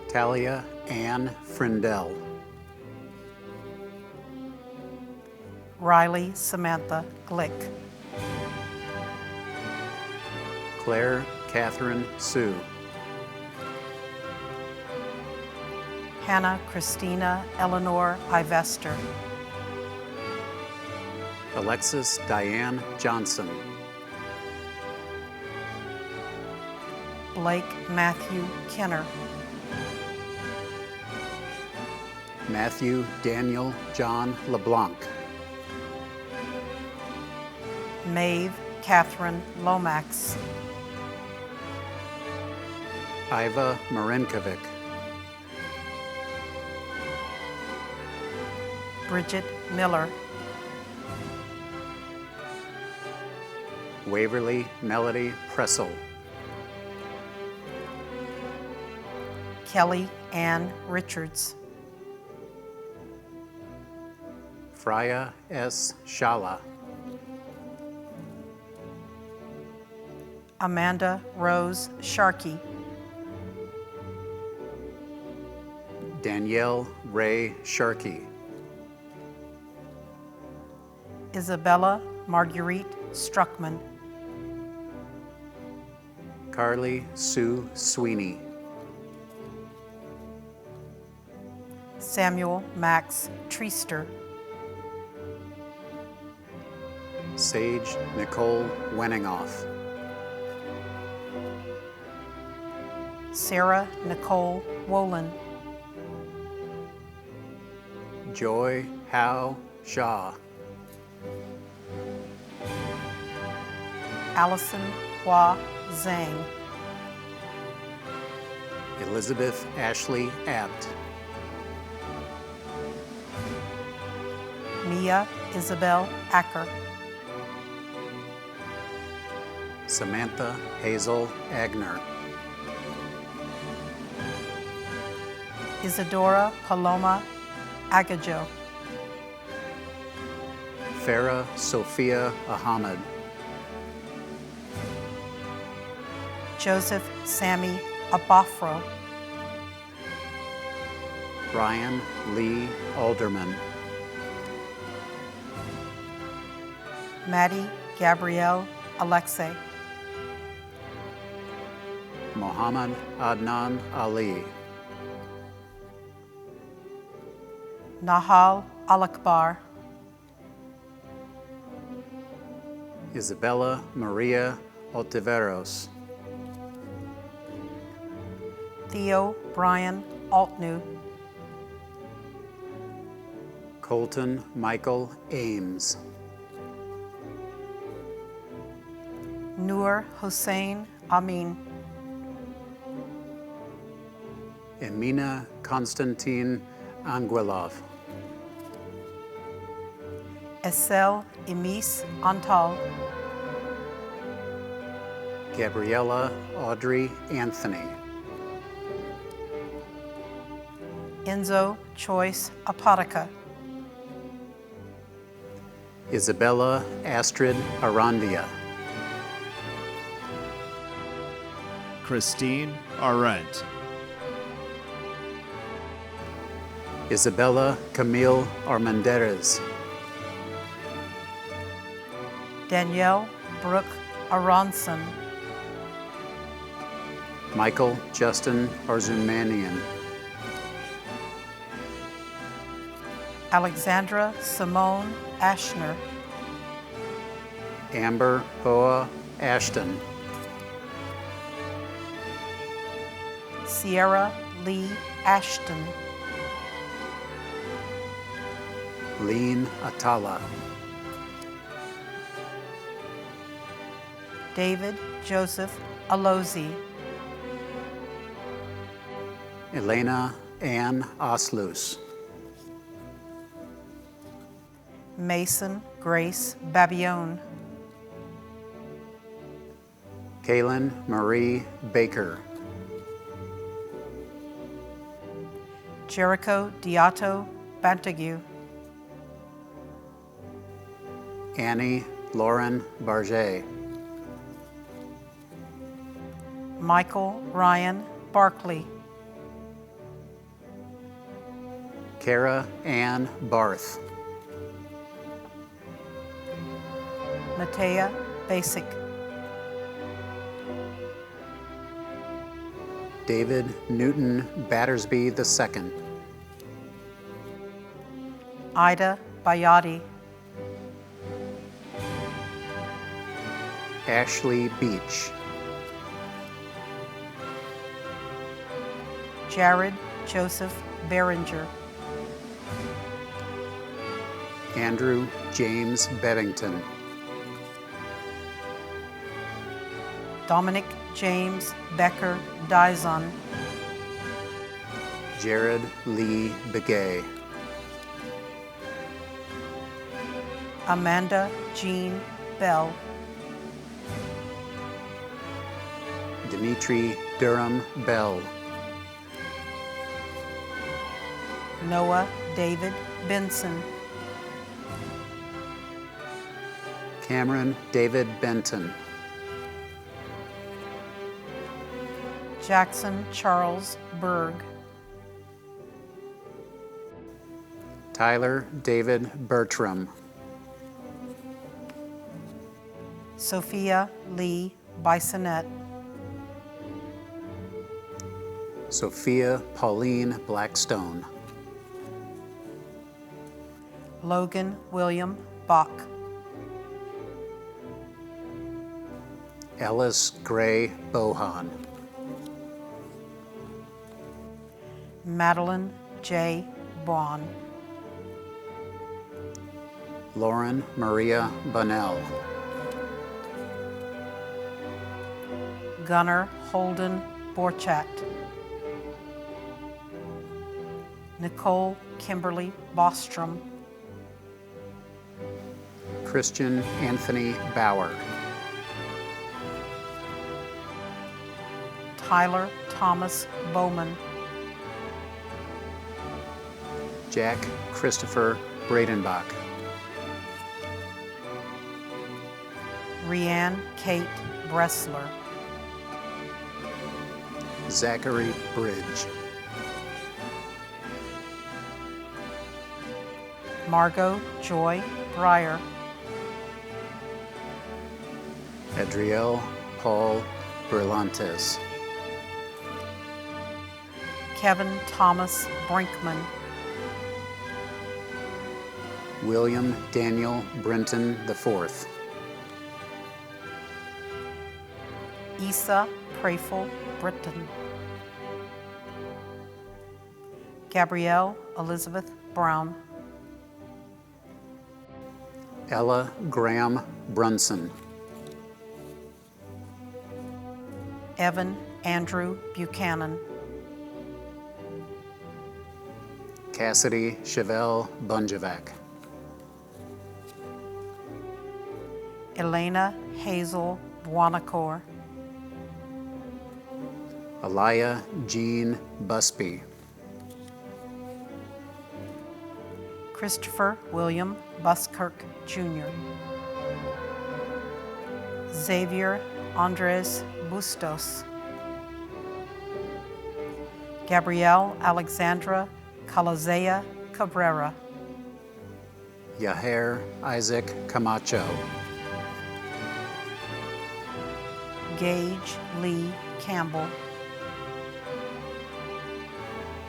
Talia Ann Frindell. Riley Samantha Glick. Claire Catherine Sue. Hannah Christina Eleanor Ivester. Alexis Diane Johnson. Blake Matthew Kenner. Matthew Daniel John LeBlanc. Maeve Catherine Lomax. Iva Marinkovic. Bridget Miller. Waverly Melody Pressel. Kelly Ann Richards. Freya S. Shala. Amanda Rose Sharkey. Danielle Ray Sharkey. Isabella Marguerite Struckman. Carly Sue Sweeney. Samuel Max Treaster. Sage Nicole Wenningoff. Sarah Nicole Wolin. Joy Hao Shaw. Allison Hua Zhang. Elizabeth Ashley Abt. Mia Isabel Acker. Samantha Hazel Agner. Isadora Paloma Agajo. Farah Sophia Ahmed. Joseph Sammy Abafro. Brian Lee Alderman. Maddie Gabrielle Alexei. Mohammed Adnan Ali. Nahal Alakbar. Isabella Maria Altiveros. Theo Brian Altnew. Colton Michael Ames. Noor Hossein Amin. Emina Konstantin Anguilov. Esel Emis Antal. Gabriella Audrey Anthony. Enzo Choice Apotica. Isabella Astrid Arandia. Christine Arendt. Isabella Camille Armendariz. Danielle Brooke Aronson. Michael Justin Arzumanian. Alexandra Simone Ashner. Amber Hoa Ashton. Sierra Lee Ashton. Lean Atala. David Joseph Alozi. Elena Ann Oslus. Mason Grace Babione. Kaylin Marie Baker. Jericho Diato Bantague. Annie Lauren Barget. Michael Ryan Barkley. Kara Ann Barth. Matea Basic. David Newton Battersby II. Ida Bayati. Ashley Beach. Jared Joseph Behringer. Andrew James Beddington. Dominic James Becker Dizon. Jared Lee Begay. Amanda Jean Bell. Dimitri Durham Bell. Noah David Benson. Cameron David Benton. Jackson Charles Berg. Tyler David Bertram. Sophia Lee Bisonet. Sophia Pauline Blackstone. Logan William Bach. Ellis Gray Bohan. Madeline J. Braun. Lauren Maria Bunnell. Gunnar Holden Borchat. Nicole Kimberly Bostrom. Christian Anthony Bauer. Tyler Thomas Bowman. Jack Christopher Bradenbach. Rianne Kate Bressler. Zachary Bridge. Margot Joy Breyer. Adriel Paul Berlantes. Kevin Thomas Brinkman. William Daniel Brenton IV. Issa Prayful Britton. Gabrielle Elizabeth Brown. Ella Graham Brunson. Evan Andrew Buchanan. Cassidy Chevelle Bunjevac. Elena Hazel Buonacor, Alaya Jean Busby. Christopher William Buskirk Jr., Xavier Andres Bustos, Gabrielle Alexandra Calazea Cabrera, Yaher Isaac Camacho. Gage Lee Campbell,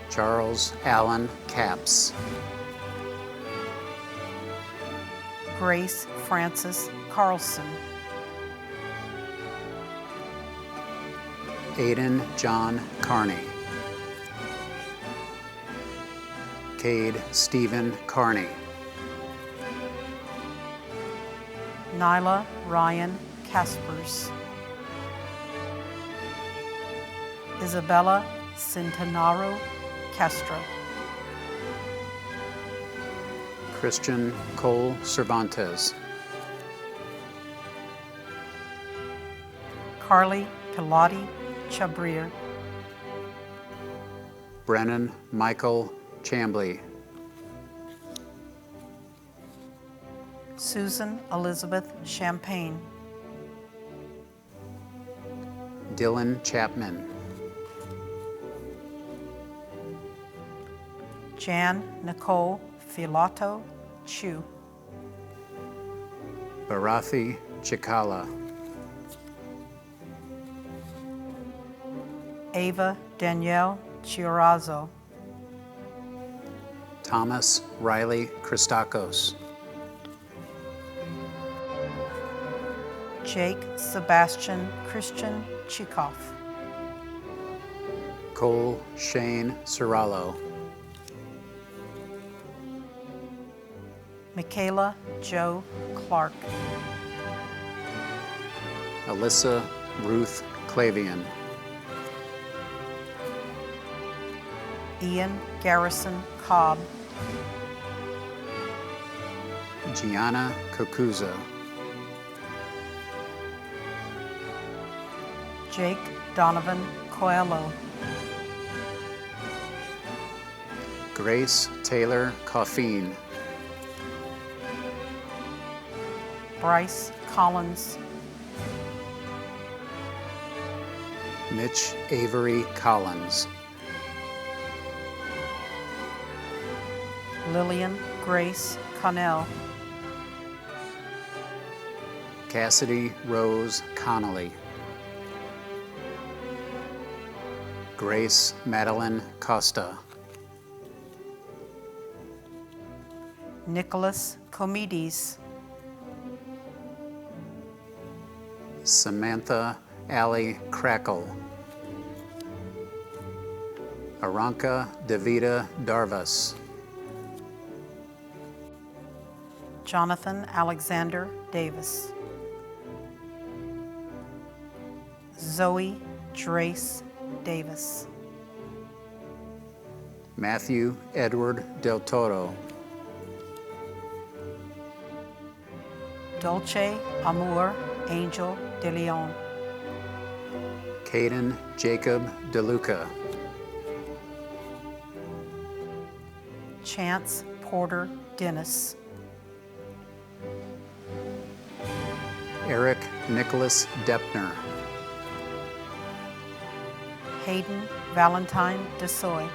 Charles Allen Capps. Grace Francis Carlson, Aiden John Carney. Cade Stephen Carney. Nyla Ryan Caspers, Isabella Centenaro Castro, Christian Cole Cervantes. Carly Pilati Chabrier, Brennan Michael Chambly. Susan Elizabeth Champagne, Dylan Chapman. Jan Nicole Filato Chu, Barathi Chikala. Ava Danielle Chiorazo, Thomas Riley Christakos. Jake Sebastian Christian Chikoff, Cole Shane Serralo. Michaela Joe Clark, Alyssa Ruth Clavian. Ian Garrison Cobb, Gianna Kokuza. Jake Donovan Coelho, Grace Taylor Coffeen. Bryce Collins, Mitch Avery Collins. Lillian Grace Connell, Cassidy Rose Connolly. Grace Madeline Costa. Nicholas Comides, Samantha Alley Crackle. Aranka Davida Darvas. Jonathan Alexander Davis, Zoe Drace Davis, Matthew Edward Del Toro. Dolce Amor Angel de Leon, Caden Jacob DeLuca. Chance Porter Dennis, Eric Nicholas Deppner. Hayden Valentine DeSoy,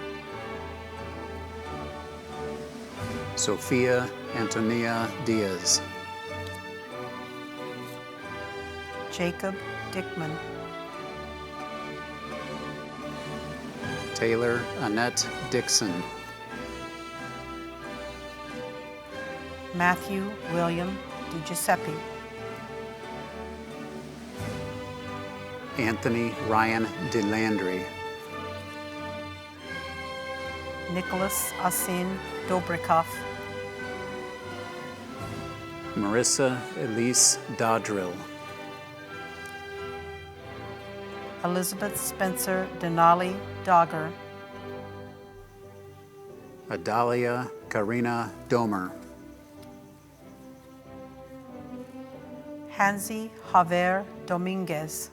Sophia Antonia Diaz. Jacob Dickman, Taylor Annette Dixon. Matthew William DiGiuseppe, Anthony Ryan DeLandry. Nicholas Asin Dobrikov, Marissa Elise Dodrill. Elizabeth Spencer Denali Dogger, Adalia Karina Domer. Hansi Javier Dominguez.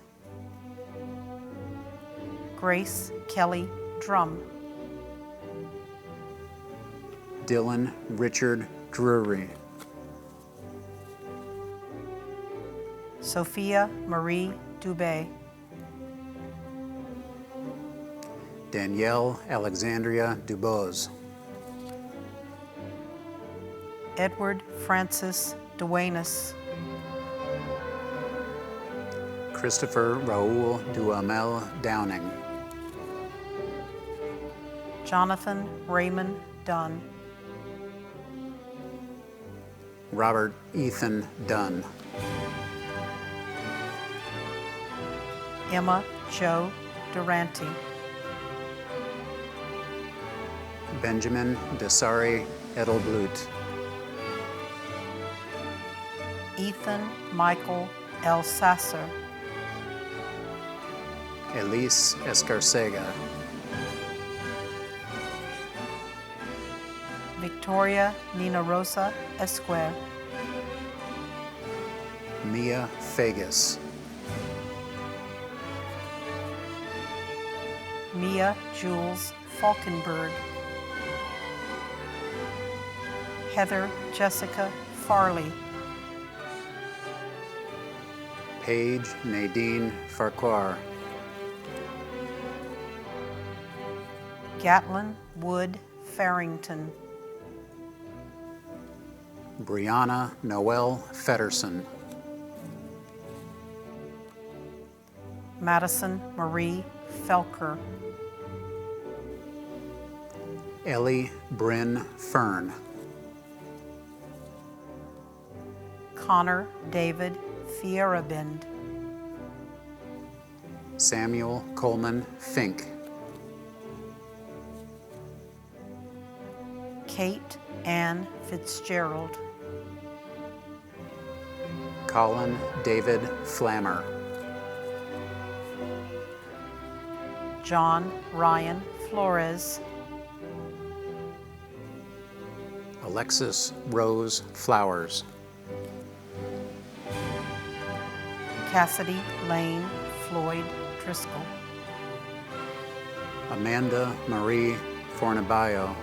Grace Kelly Drum. Dylan Richard Drury. Sophia Marie Dubé. Danielle Alexandria Dubose. Edward Francis Duenas. Christopher Raul Duhamel Downing. Jonathan Raymond Dunn. Robert Ethan Dunn. Emma Jo Durante. Benjamin Desari Edelblut. Ethan Michael Elsasser. Elise Escarcega. Victoria Nina Rosa Esquer. Mia Fagus. Mia Jules Falkenberg. Heather Jessica Farley. Paige Nadine Farquhar. Gatlin Wood Farrington. Brianna Noel Fedderson. Madison Marie Felker. Ellie Bryn Fern. Connor David Fierabend. Samuel Coleman Fink. Kate Ann Fitzgerald. Colin David Flammer. John Ryan Flores. Alexis Rose Flowers. Cassidy Lane Floyd Driscoll. Amanda Marie Fornabayo.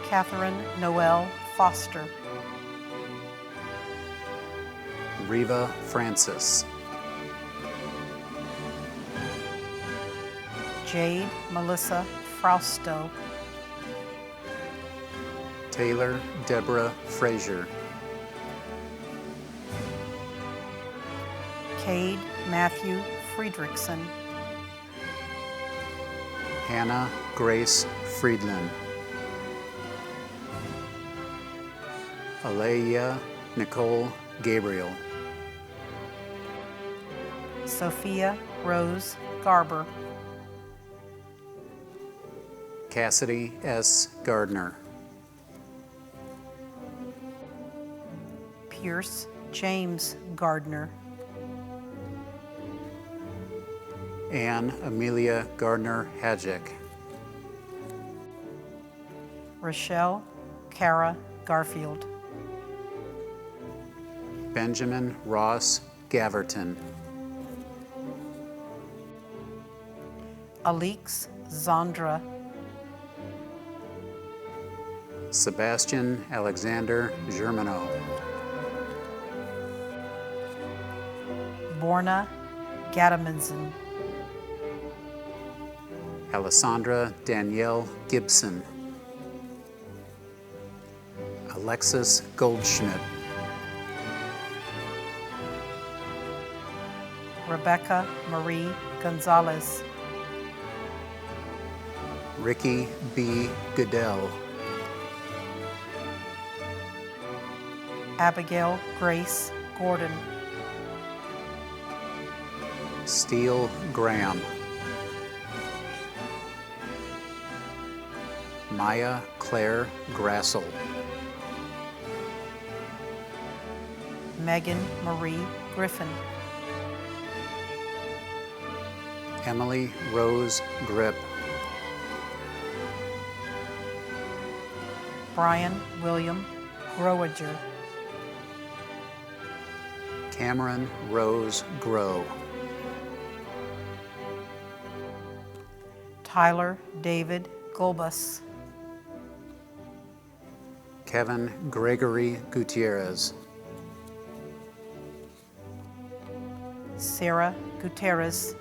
Catherine Noel Foster. Reva Francis. Jade Melissa Frausto. Taylor Deborah Frazier. Cade Matthew Friedrichsen. Hannah Grace Friedland. Alea Nicole Gabriel. Sophia Rose Garber. Cassidy S. Gardner. Pierce James Gardner. Anne Amelia Gardner Hadjick. Rochelle Cara Garfield. Benjamin Ross Gaverton. Alix Zandra. Sebastian Alexander Germano. Borna Gadamanson. Alessandra Danielle Gibson. Alexis Goldschmidt. Rebecca Marie Gonzalez. Ricky B. Goodell. Abigail Grace Gordon. Steele Graham. Maya Claire Grassel. Megan Marie Griffin. Emily Rose Grip. Brian William Growager, Cameron Rose Grow, Tyler David Golbus, Kevin Gregory Gutierrez, Sarah Gutierrez,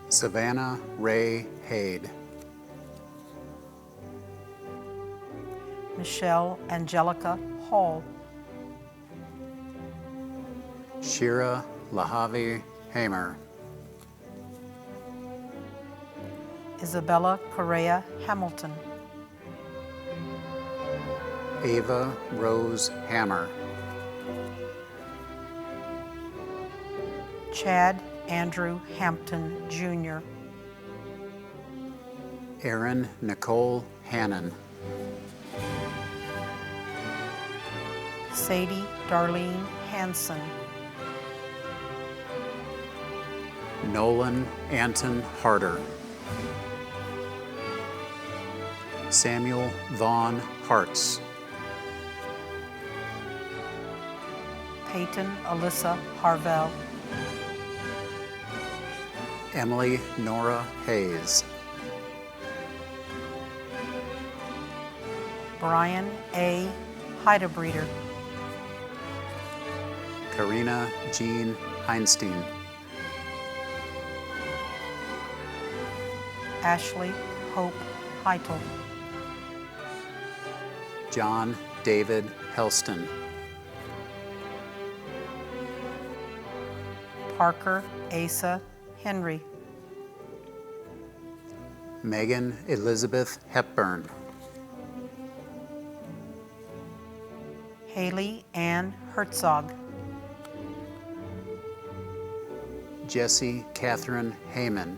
Savannah Ray Hade, Michelle Angelica Hall, Shira Lahavi Hamer, Isabella Correa Hamilton, Ava Rose Hammer, Chad Andrew Hampton Jr., Erin Nicole Hannon, Sadie Darlene Hanson, Nolan Anton Harder, Samuel Vaughn Hartz, Peyton Alyssa Harvell, Emily Nora Hayes, Brian A. Heidebreeder, Karina Jean Heinstein, Ashley Hope Heitel, John David Helston, Parker Asa Henry, Megan Elizabeth Hepburn, Haley Ann Herzog, Jessie Catherine Heyman,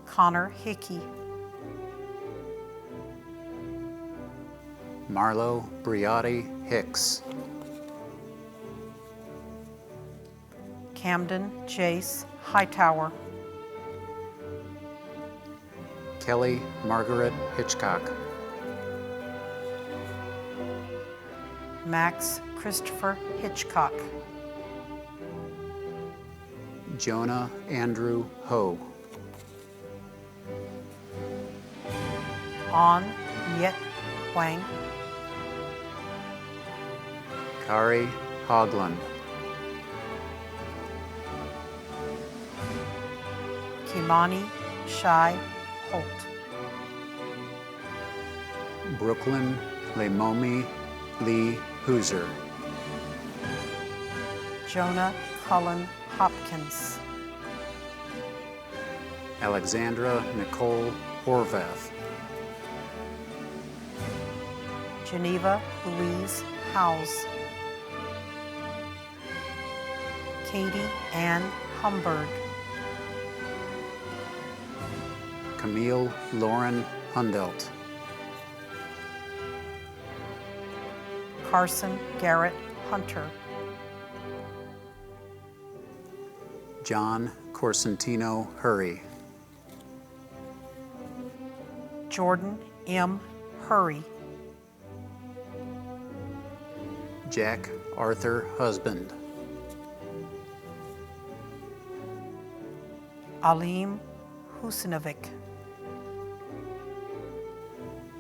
Connor Hickey, Marlo Briotti Hicks, Camden Jace Hightower, Kelly Margaret Hitchcock, Max Christopher Hitchcock, Jonah Andrew Ho, On Nyet Wang, Kari Hogland, Kimani Shai Holt, Brooklyn Lemomi Lee Hooser, Jonah Cullen Hopkins, Alexandra Nicole Horvath, Geneva Louise Howes, Katie Ann Humberg, Camille Lauren Hundelt, Carson Garrett Hunter, John Corsentino Hurry, Jordan M. Hurry, Jack Arthur Husband, Alim Husinovic,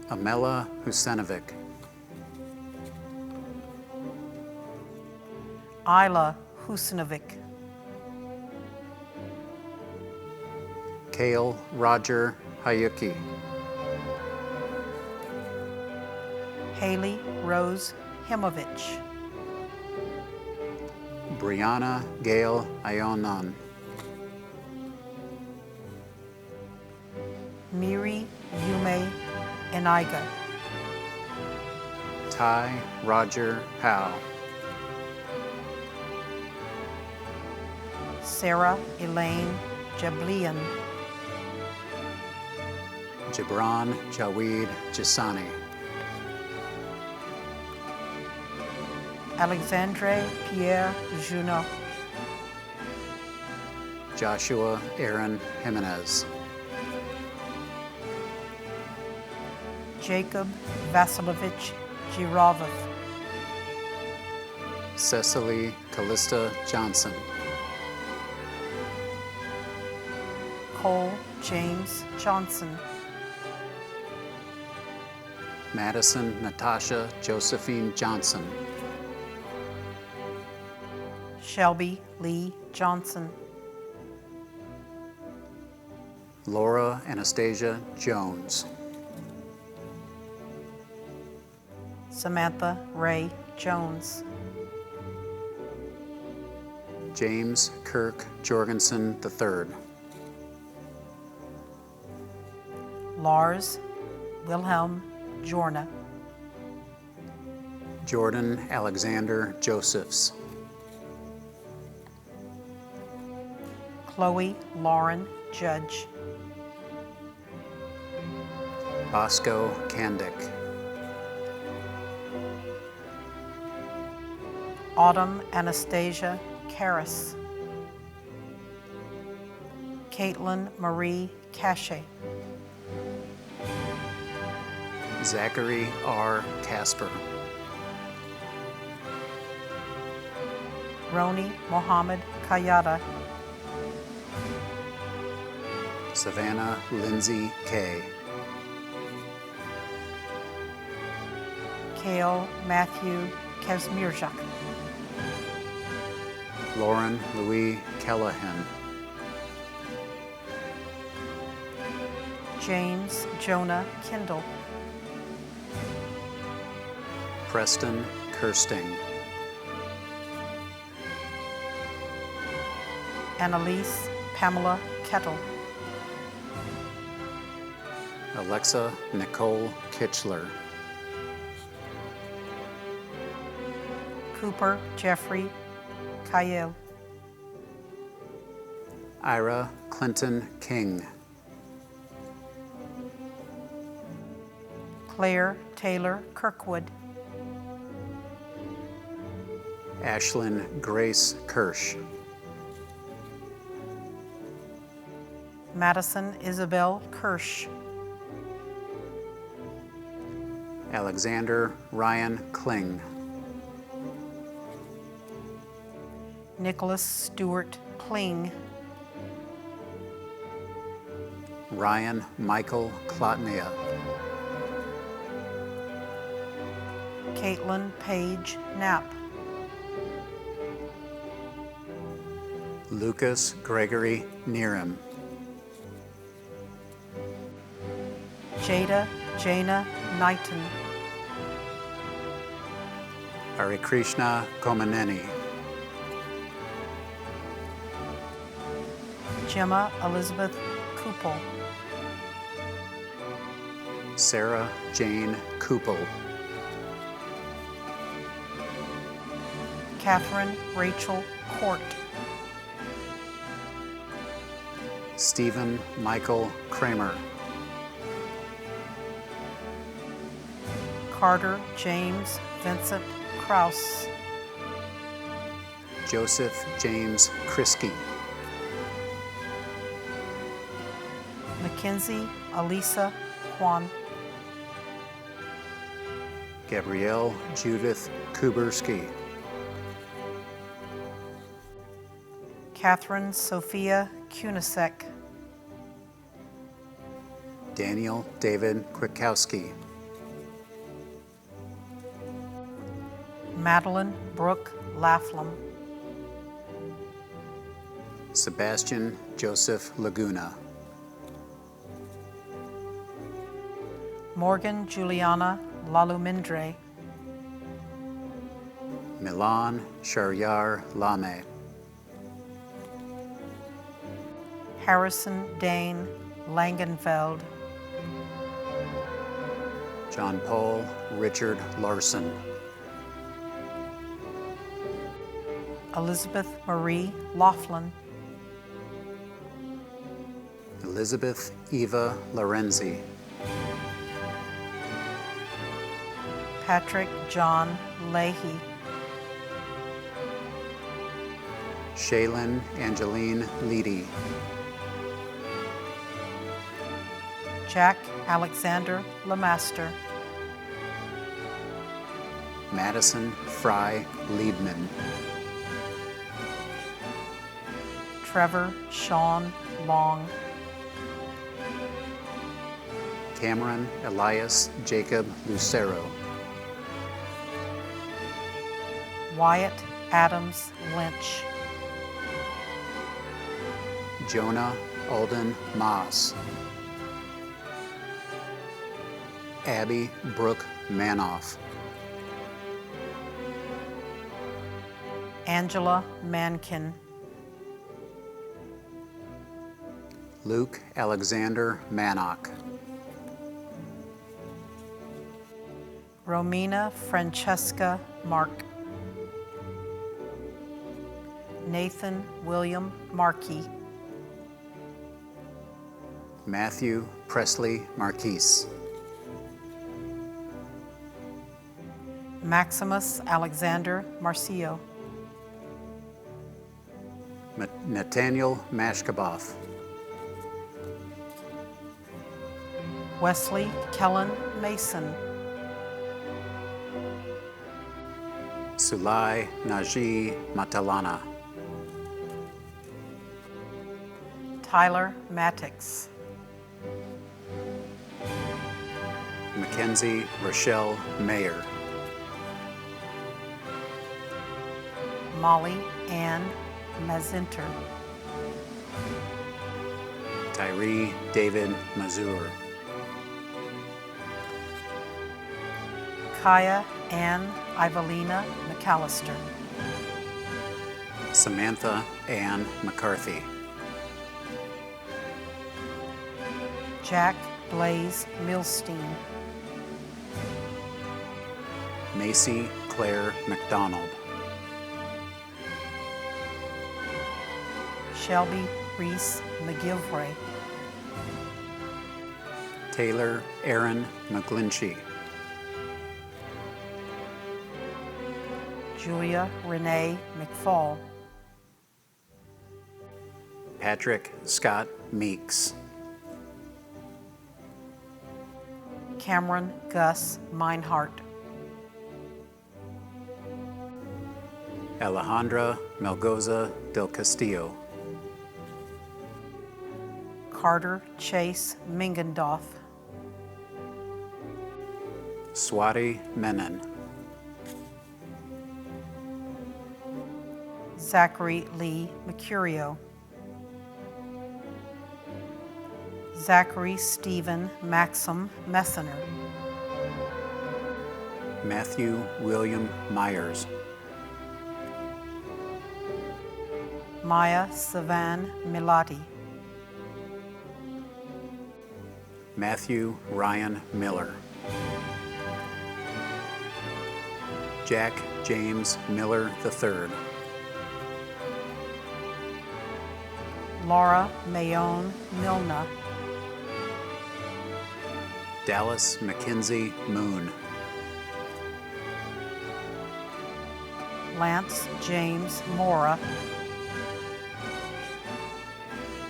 Amela Husenovic, Isla Husinovic, Kale Roger Hayuki, Haley Rose Himovich, Brianna Gail Ionan, Miri Yume Eniga, Ty Roger Howe, Sarah Elaine Jablian, Gibran Jaweed Jasani, Alexandre Pierre Junot, Joshua Aaron Jimenez, Jacob Vasilovich Girovov, Cecily Callista Johnson, Cole James Johnson, Madison Natasha Josephine Johnson, Shelby Lee Johnson, Laura Anastasia Jones, Samantha Ray Jones, James Kirk Jorgensen III, Lars Wilhelm Jorna, Jordan Alexander Josephs, Chloe Lauren Judge, Bosco Kandick, Autumn Anastasia Karras, Caitlin Marie Cache, Zachary R. Casper, Roni Mohammed Kayada, Savannah Lindsay Kay, Kale Matthew Kazmierzak, Lauren Louis Callahan, James Jonah Kindle, Preston Kirsting, Annalise Pamela Kettle, Alexa Nicole Kitchler, Cooper Jeffrey Kyle, Ira Clinton King, Claire Taylor Kirkwood, Ashlyn Grace Kirsch, Madison Isabel Kirsch, Alexander Ryan Kling, Nicholas Stewart Kling, Ryan Michael Klotnia, Caitlin Page Knapp, Lucas Gregory Neerim, Jada Jana Knighton, Hare Krishna Komaneni, Gemma Elizabeth Kupel, Sarah Jane Kupel, Catherine Rachel Court, Stephen Michael Kramer, Carter James Vincent Kraus, Joseph James Kriski, Mackenzie Alisa Kwan, Gabrielle Judith Kuberski, Catherine Sophia Kunisek, Daniel David Kwiatkowski, Madeline Brooke Laughlin, Sebastian Joseph Laguna, Morgan Juliana Lalumindre, Milan Sharyar Lame, Harrison Dane Langenfeld, John Paul Richard Larson, Elizabeth Marie Laughlin, Elizabeth Eva Lorenzi, Patrick John Leahy, Shaylin Angeline Leedy, Jack Alexander Lemaster, Madison Fry Liebman, Trevor Sean Long, Cameron Elias Jacob Lucero, Wyatt Adams Lynch, Jonah Alden Moss, Abby Brooke Manhoff, Angela Mankin, Luke Alexander Mannock, Romina Francesca Mark, Nathan William Markey, Matthew Presley Marquise, Maximus Alexander Marcio, Nathaniel Mashkaboff, Wesley Kellen Mason, Sulai Naji Matalana, Tyler Matix, Mackenzie Rochelle Mayer, Molly Ann Mazinter, Tyree David Mazur, Kaya Ann Ivelina McAllister, Samantha Ann McCarthy, Jack Blaze Milstein, Macy Claire McDonald, Shelby Reese McGilvray, Taylor Aaron McGlinchey, Julia Renee McFall, Patrick Scott Meeks, Cameron Gus Meinhardt, Alejandra Melgoza del Castillo, Carter Chase Mingendorf, Swati Menon, Zachary Lee Mercurio, Zachary Stephen Maxim Messiner, Matthew William Myers, Maya Savan Milati, Matthew Ryan Miller, Jack James Miller III, Laura Mayone Milna, Dallas Mackenzie Moon, Lance James Mora,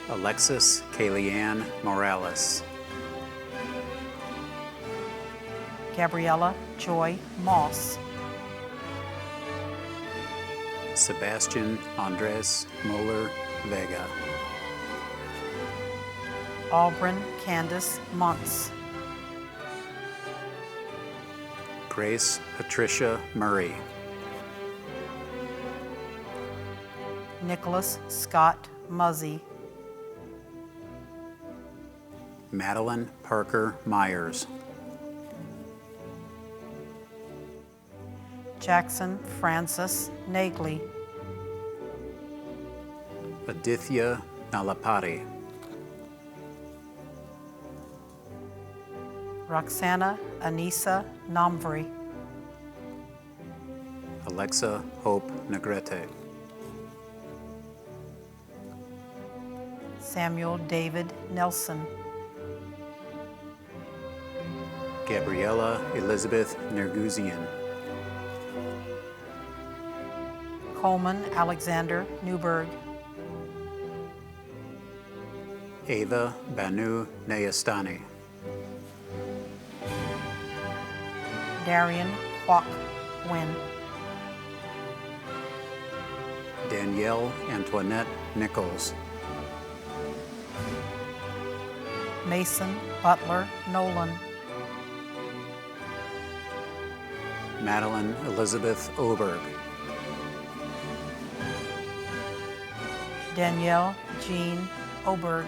Alexis Kayleanne Morales, Gabriella Joy Moss, Sebastian Andres Moeller Vega, Auburn Candace Montz, Grace Patricia Murray, Nicholas Scott Muzzy, Madeline Parker Myers, Jackson Francis Nagley, Adithya Nalapati, Roxana Anissa Namvri, Alexa Hope Negrete, Samuel David Nelson, Gabriella Elizabeth Nerguzian, Coleman Alexander Newberg, Ava Banu Nayastani, Darian Kwok Win. Danielle Antoinette Nichols. Mason Butler Nolan. Madeline Elizabeth Oberg. Danielle Jean Oberg.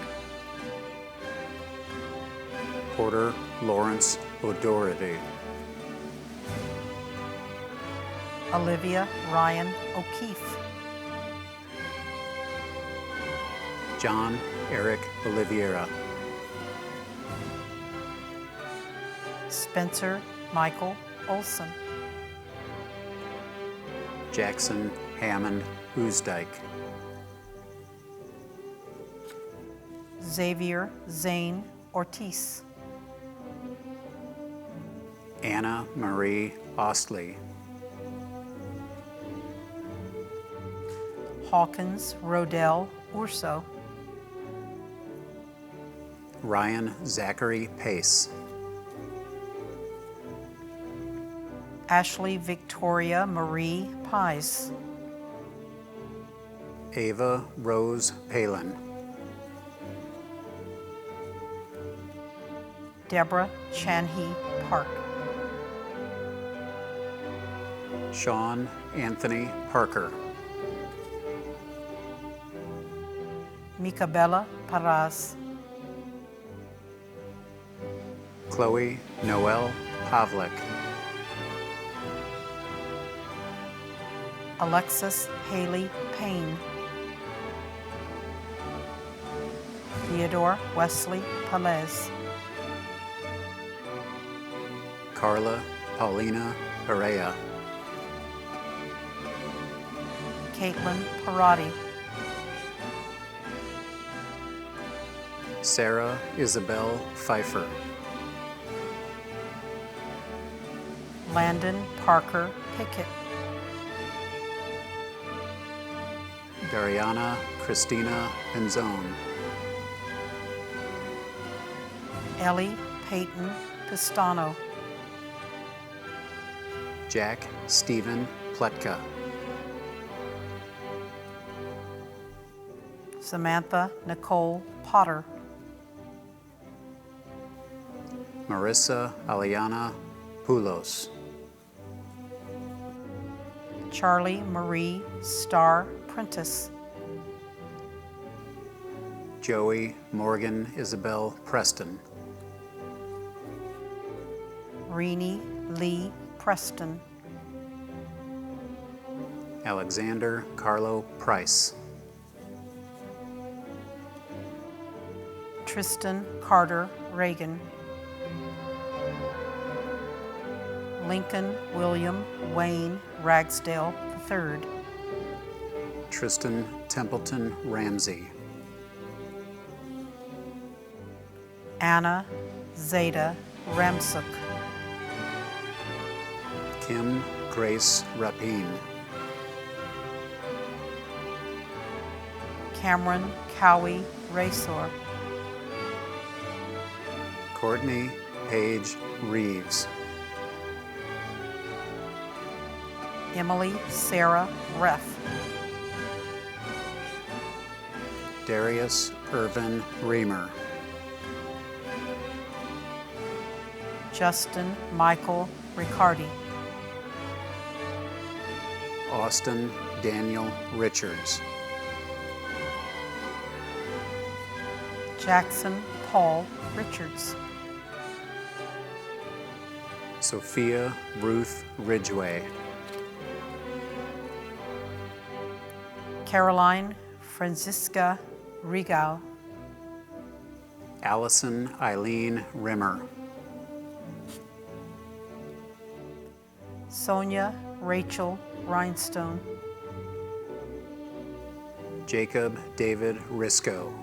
Porter Lawrence O'Doherty. Olivia Ryan O'Keefe. John Eric Oliveira. Spencer Michael Olson. Jackson Hammond Oosdike. Xavier Zane Ortiz. Anna Marie Ostley. Hawkins Rodell Urso. Ryan Zachary Pace. Ashley Victoria Marie Pies. Ava Rose Palin. Deborah Chanhee Park. Sean Anthony Parker. Mikabella Paraz. Chloe Noel Pavlik. Alexis Haley Payne. Theodore Wesley Pelez. Carla Paulina Perea. Caitlin Parati. Sarah Isabel Pfeiffer. Landon Parker Pickett. Dariana Christina Benzone. Ellie Peyton Pistano. Jack Stephen Pletka. Samantha Nicole Potter. Marissa Aliana Poulos. Charlie Marie Starr Prentice. Joey Morgan Isabel Preston. Renee Lee Preston. Alexander Carlo Price. Tristan Carter Reagan. Lincoln William Wayne Ragsdale III. Tristan Templeton Ramsey. Anna Zeta Ramsuk. Kim Grace Rapine. Cameron Cowie Raysor. Courtney Paige Reeves. Emily Sarah Reff. Darius Irvin Reamer. Justin Michael Riccardi. Austin Daniel Richards. Jackson Paul Richards. Sophia Ruth Ridgway. Caroline Francisca Regal. Allison Eileen Rimmer. Sonia Rachel Rhinestone. Jacob David Risco.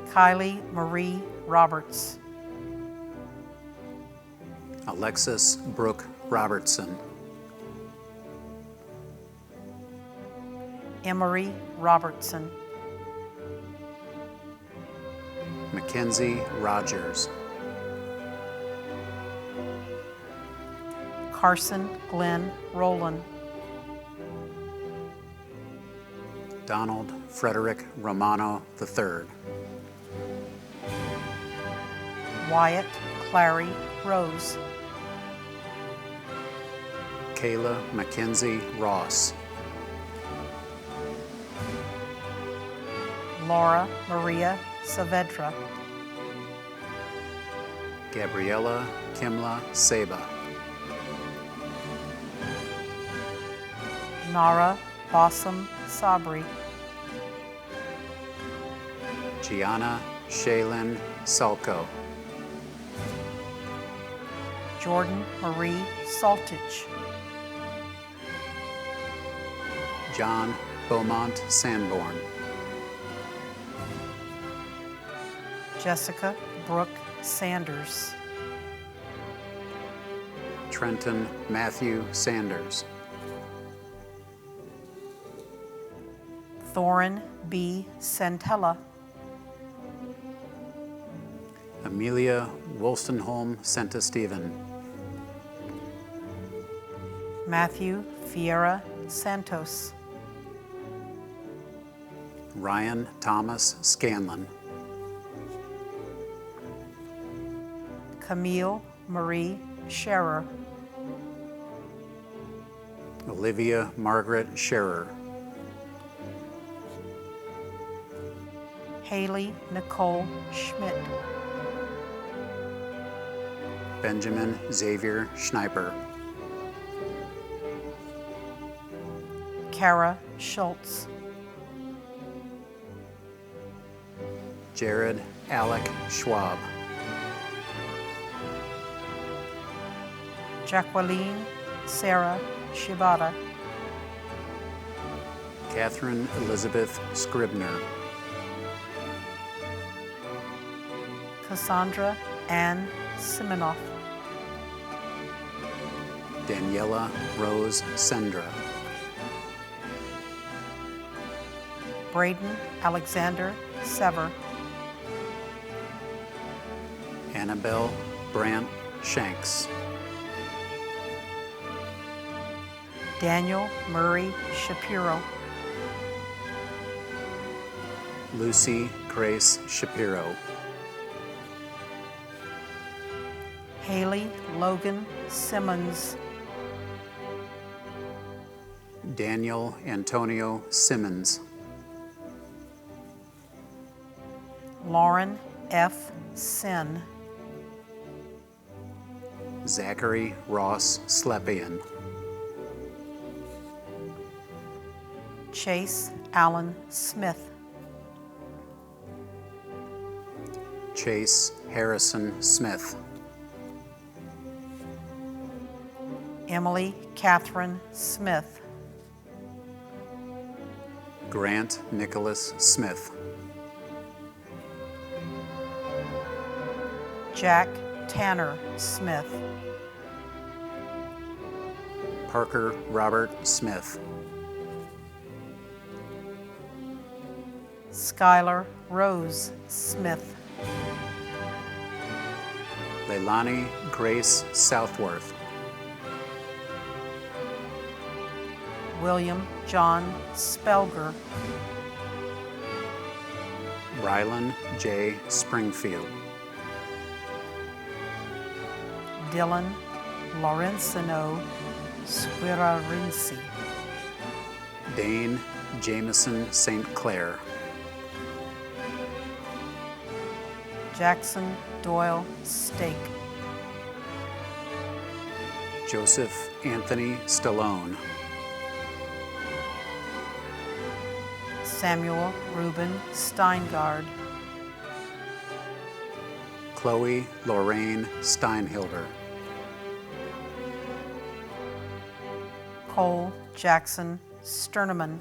Kylie Marie Roberts. Alexis Brooke Robertson. Emery Robertson. Mackenzie Rogers. Carson Glenn Rowland. Donald Frederick Romano III. Wyatt Clary Rose. Kayla Mackenzie Ross. Laura Maria Saavedra. Gabriella Kimla Seba. Nara Bassam Sabri. Gianna Shaylin Salko. Jordan Marie Saltich. John Beaumont Sanborn. Jessica Brooke Sanders. Trenton Matthew Sanders. Thorin B. Santella. Amelia Wolstenholme Senta Stephen. Matthew Fiera Santos. Ryan Thomas Scanlon. Camille Marie Scherer. Olivia Margaret Scherer. Haley Nicole Schmidt. Benjamin Xavier Schneiper. Kara Schultz. Jared Alec Schwab. Jacqueline Sarah Shibata. Catherine Elizabeth Scribner. Cassandra Ann Simonoff. Daniela Rose Sendra. Braden Alexander Sever. Annabelle Brant Shanks. Daniel Murray Shapiro. Lucy Grace Shapiro. Haley Logan Simmons. Daniel Antonio Simmons. Lauren F. Sin. Zachary Ross Slepian. Chase Allen Smith. Chase Harrison Smith. Emily Catherine Smith. Grant Nicholas Smith. Jack Tanner Smith. Parker Robert Smith. Skylar Rose Smith. Leilani Grace Southworth. William John Spelger. Rylan J. Springfield. Dylan Lorenzino Squirarinci. Dane Jameson St. Clair. Jackson Doyle Stake. Joseph Anthony Stallone. Samuel Reuben Steingard. Chloe Lorraine Steinhilder. Cole Jackson Sterneman.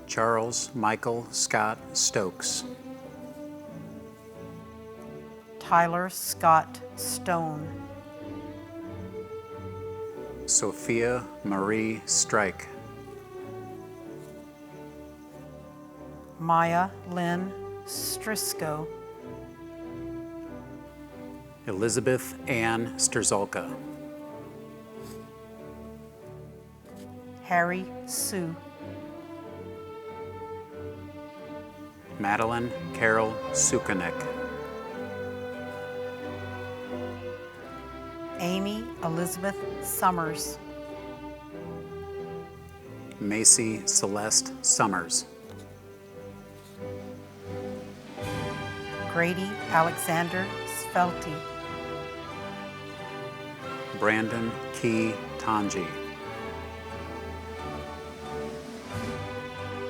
Charles Michael Scott Stokes. Tyler Scott Stone. Sophia Marie Strike. Maya Lynn Strisco. Elizabeth Ann Sterzolka, Harry Sue, Madeline Carol Sukanek, Amy Elizabeth Summers, Macy Celeste Summers, Grady Alexander Svelti, Brandon Key Tanji,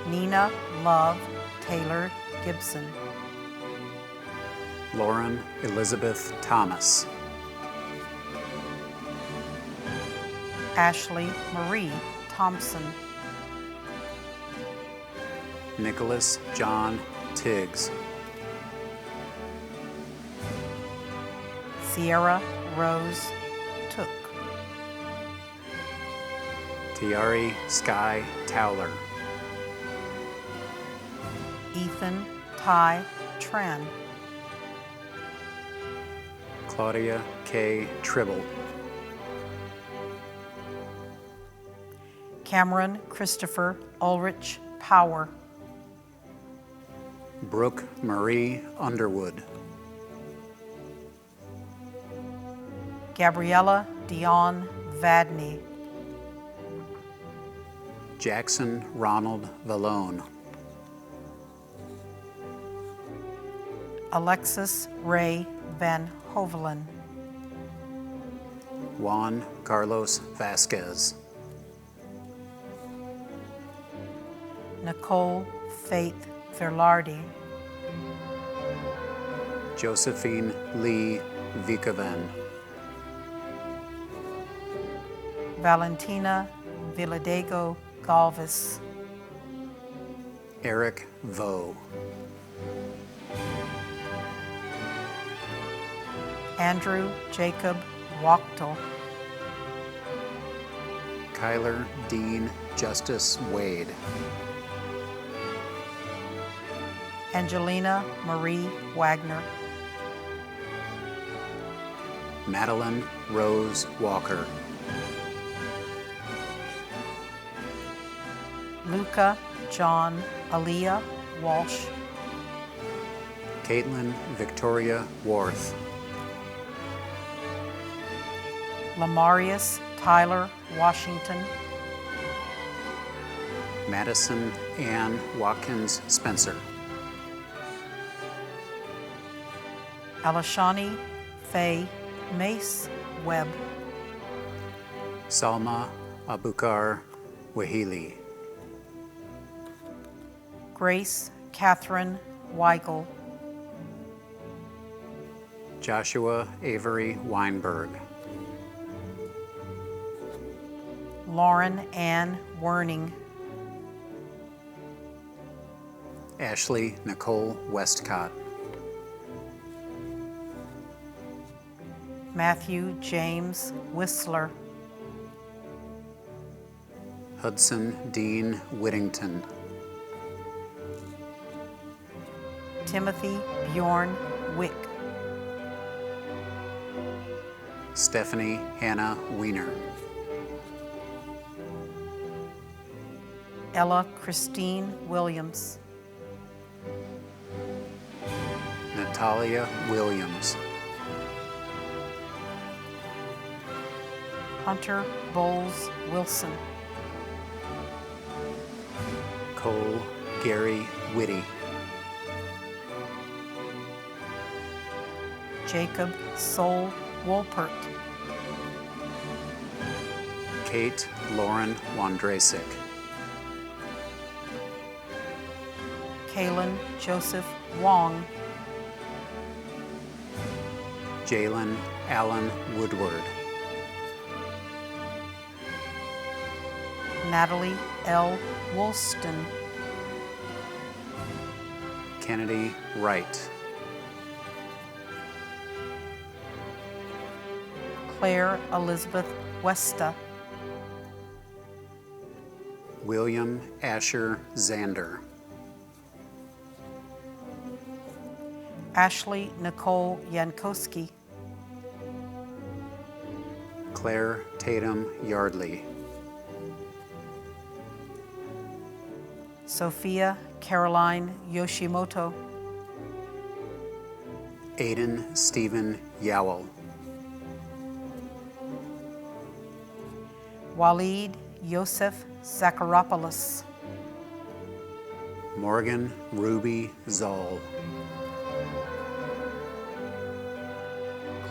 Nina Love Taylor Gibson, Lauren Elizabeth Thomas, Ashley Marie Thompson, Nicholas John Tiggs, Sierra Rose Took, Tiari Sky Towler, Ethan Ty Tran, Claudia K. Tribble, Cameron Christopher Ulrich Power, Brooke Marie Underwood, Gabriella Dion Vadney, Jackson Ronald Vallone, Alexis Ray Van Hovelen, Juan Carlos Vasquez, Nicole Faith Verlardi, Josephine Lee Vikaven, Valentina Villadego Galvis, Eric Vo, Andrew Jacob Wachtel, Kyler Dean Justice Wade, Angelina Marie Wagner, Madeline Rose Walker, Luca John Aaliyah Walsh, Caitlin Victoria Worth, Lamarius Tyler Washington, Madison Ann Watkins Spencer, Alashani Faye Mace Webb, Salma Abukar Wahili, Grace Catherine Weigel, Joshua Avery Weinberg, Lauren Ann Werning, Ashley Nicole Westcott, Matthew James Whistler, Hudson Dean Whittington, Timothy Bjorn Wick, Stephanie Hannah Wiener, Ella Christine Williams, Natalia Williams, Hunter Bowles Wilson, Cole Gary Whitty, Jacob Sol Wolpert, Kate Lauren Wandrasik, Kalen Joseph Wong, Jalen Allen Woodward, Natalie L. Woolston, Kennedy Wright, Claire Elizabeth Westa, William Asher Zander, Ashley Nicole Yankowski, Claire Tatum Yardley. Sophia Caroline Yoshimoto. Aiden Stephen Yowell. Waleed Yosef Zakharopoulos. Morgan Ruby Zoll.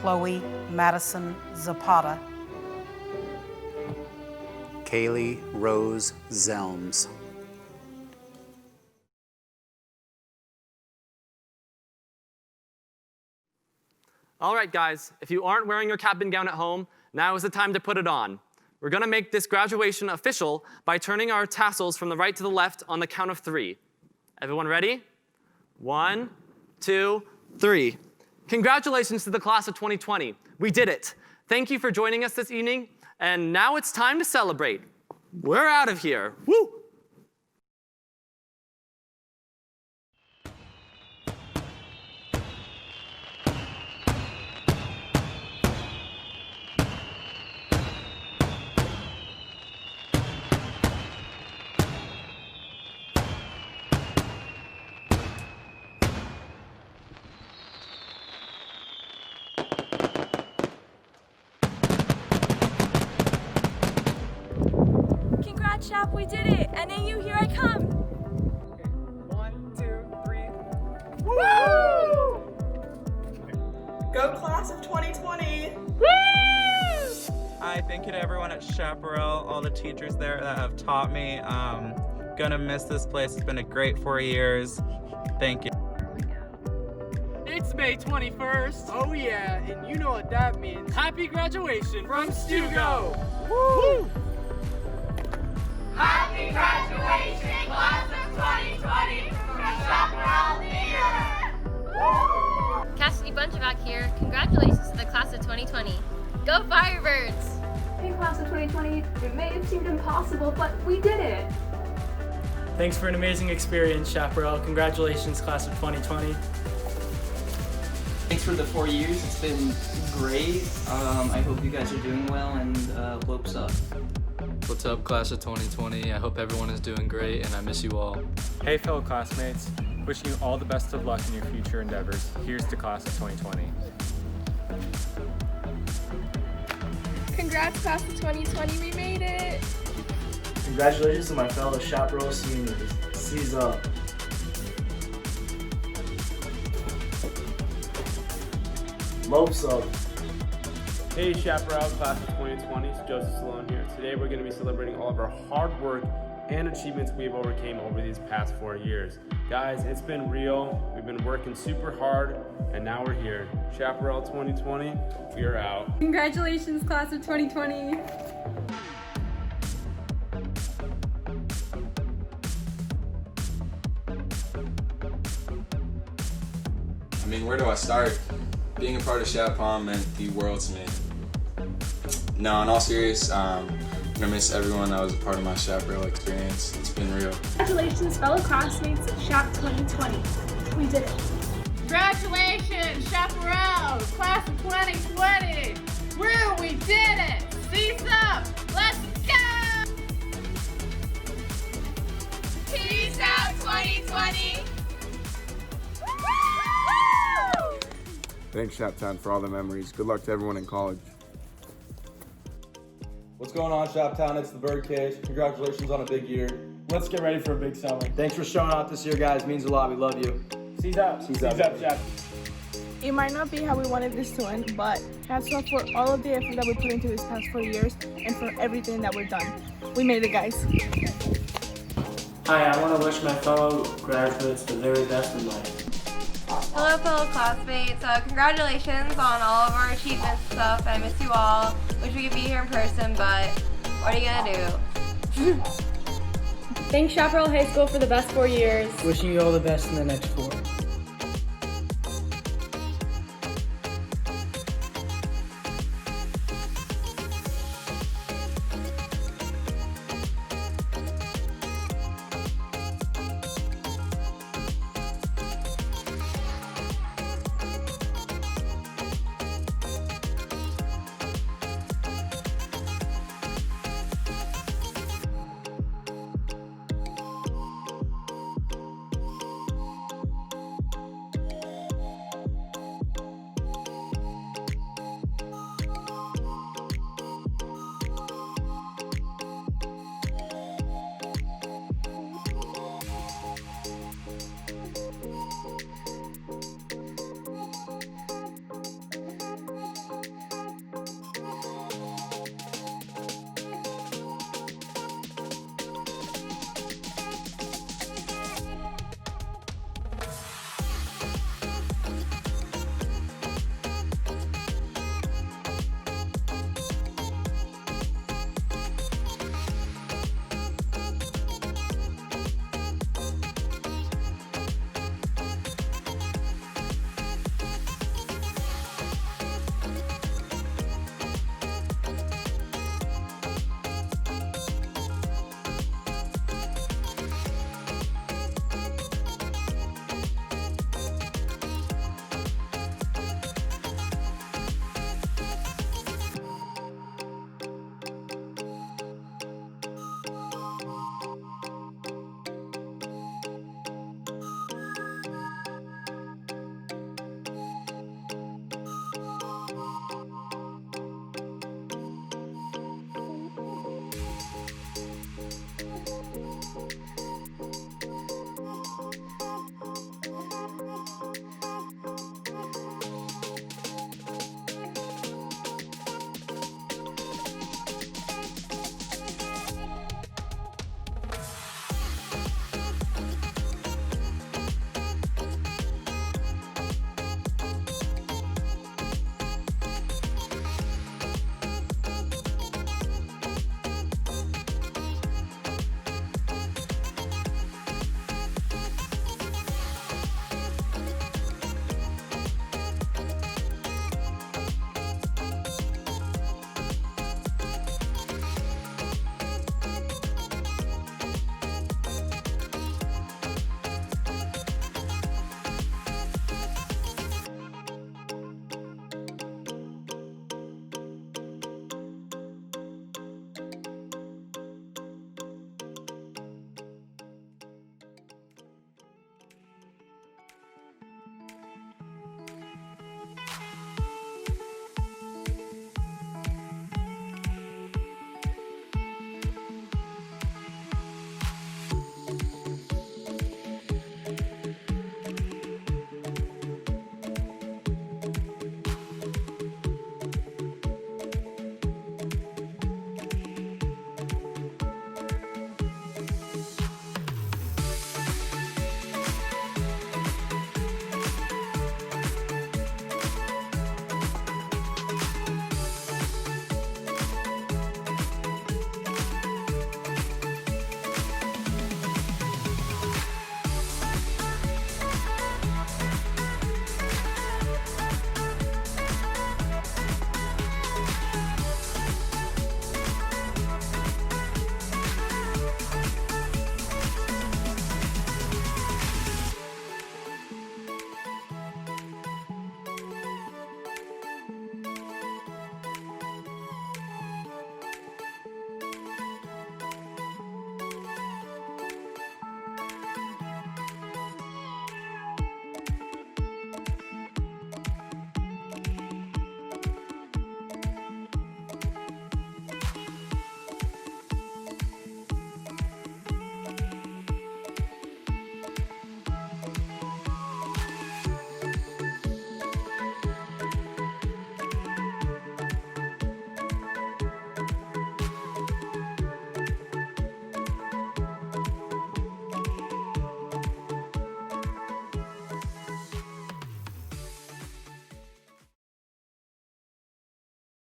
Chloe Madison Zapata. Kaylee Rose Zelms. All right, guys, if you aren't wearing your cap and gown at home, now is the time to put it on. We're gonna make this graduation official by turning our tassels from the right to the left on the count of 3. Everyone ready? 1, 2, 3. Congratulations to the class of 2020. We did it. Thank you for joining us this evening, and now it's time to celebrate. We're out of here. Woo! Congrats, Chap, we did it! NAU, here I come! Okay. 1, 2, 3. Woo! Go class of 2020! Woo! Hi, thank you to everyone at Chaparral, all the teachers there that have taught me. Gonna miss this place. It's been a great 4 years. Thank you. It's May 21st. Oh yeah, and you know what that means. Happy graduation from Stugo! Woo! Happy graduation, class of 2020 from Chaparral Theater! Cassidy Bunch back here. Congratulations to the class of 2020. Go Firebirds! Hey, class of 2020, it may have seemed impossible, but we did it! Thanks for an amazing experience, Chaparral. Congratulations, class of 2020. Thanks for the 4 years. It's been great. I hope you guys are doing well, and whoops up. What's up, class of 2020? I hope everyone is doing great, and I miss you all. Hey, fellow classmates. Wishing you all the best of luck in your future endeavors. Here's to class of 2020. Congrats, class of 2020, we made it! Congratulations to my fellow Chaparral seniors. Seize up. Lopes up. Hey, Chaparral class of 2020, it's Joseph Salone here. Today we're going to be celebrating all of our hard work and achievements we've overcame over these past 4 years. Guys, it's been real. We've been working super hard, and now we're here. Chaparral 2020, we are out. Congratulations, class of 2020. I mean, where do I start? Being a part of Chaparral meant the world to me. No, in all seriousness, I'm gonna miss everyone that was a part of my Chaparral experience. It's been real. Congratulations, fellow classmates at Chap 2020. We did it. Congratulations, Chaparral, class of 2020! Woo, we did it! Seize up! Let's go! Peace out, 2020! Thanks, Chaptown, for all the memories. Good luck to everyone in college. What's going on, Chaptown? It's the Birdcage. Congratulations on a big year. Let's get ready for a big summer. Thanks for showing out this year, guys. Means a lot. We love you. Seize up. Seize up, Chap. It might not be how we wanted this to end, but hats off for all of the effort that we put into these past 4 years and for everything that we've done. We made it, guys. Hi, I want to wish my fellow graduates the very best in life. Hello, fellow classmates. Congratulations on all of our achievements and stuff. I miss you all. Wish we could be here in person, but what are you gonna do? Thanks, Chaparral High School, for the best 4 years. Wishing you all the best in the next 4.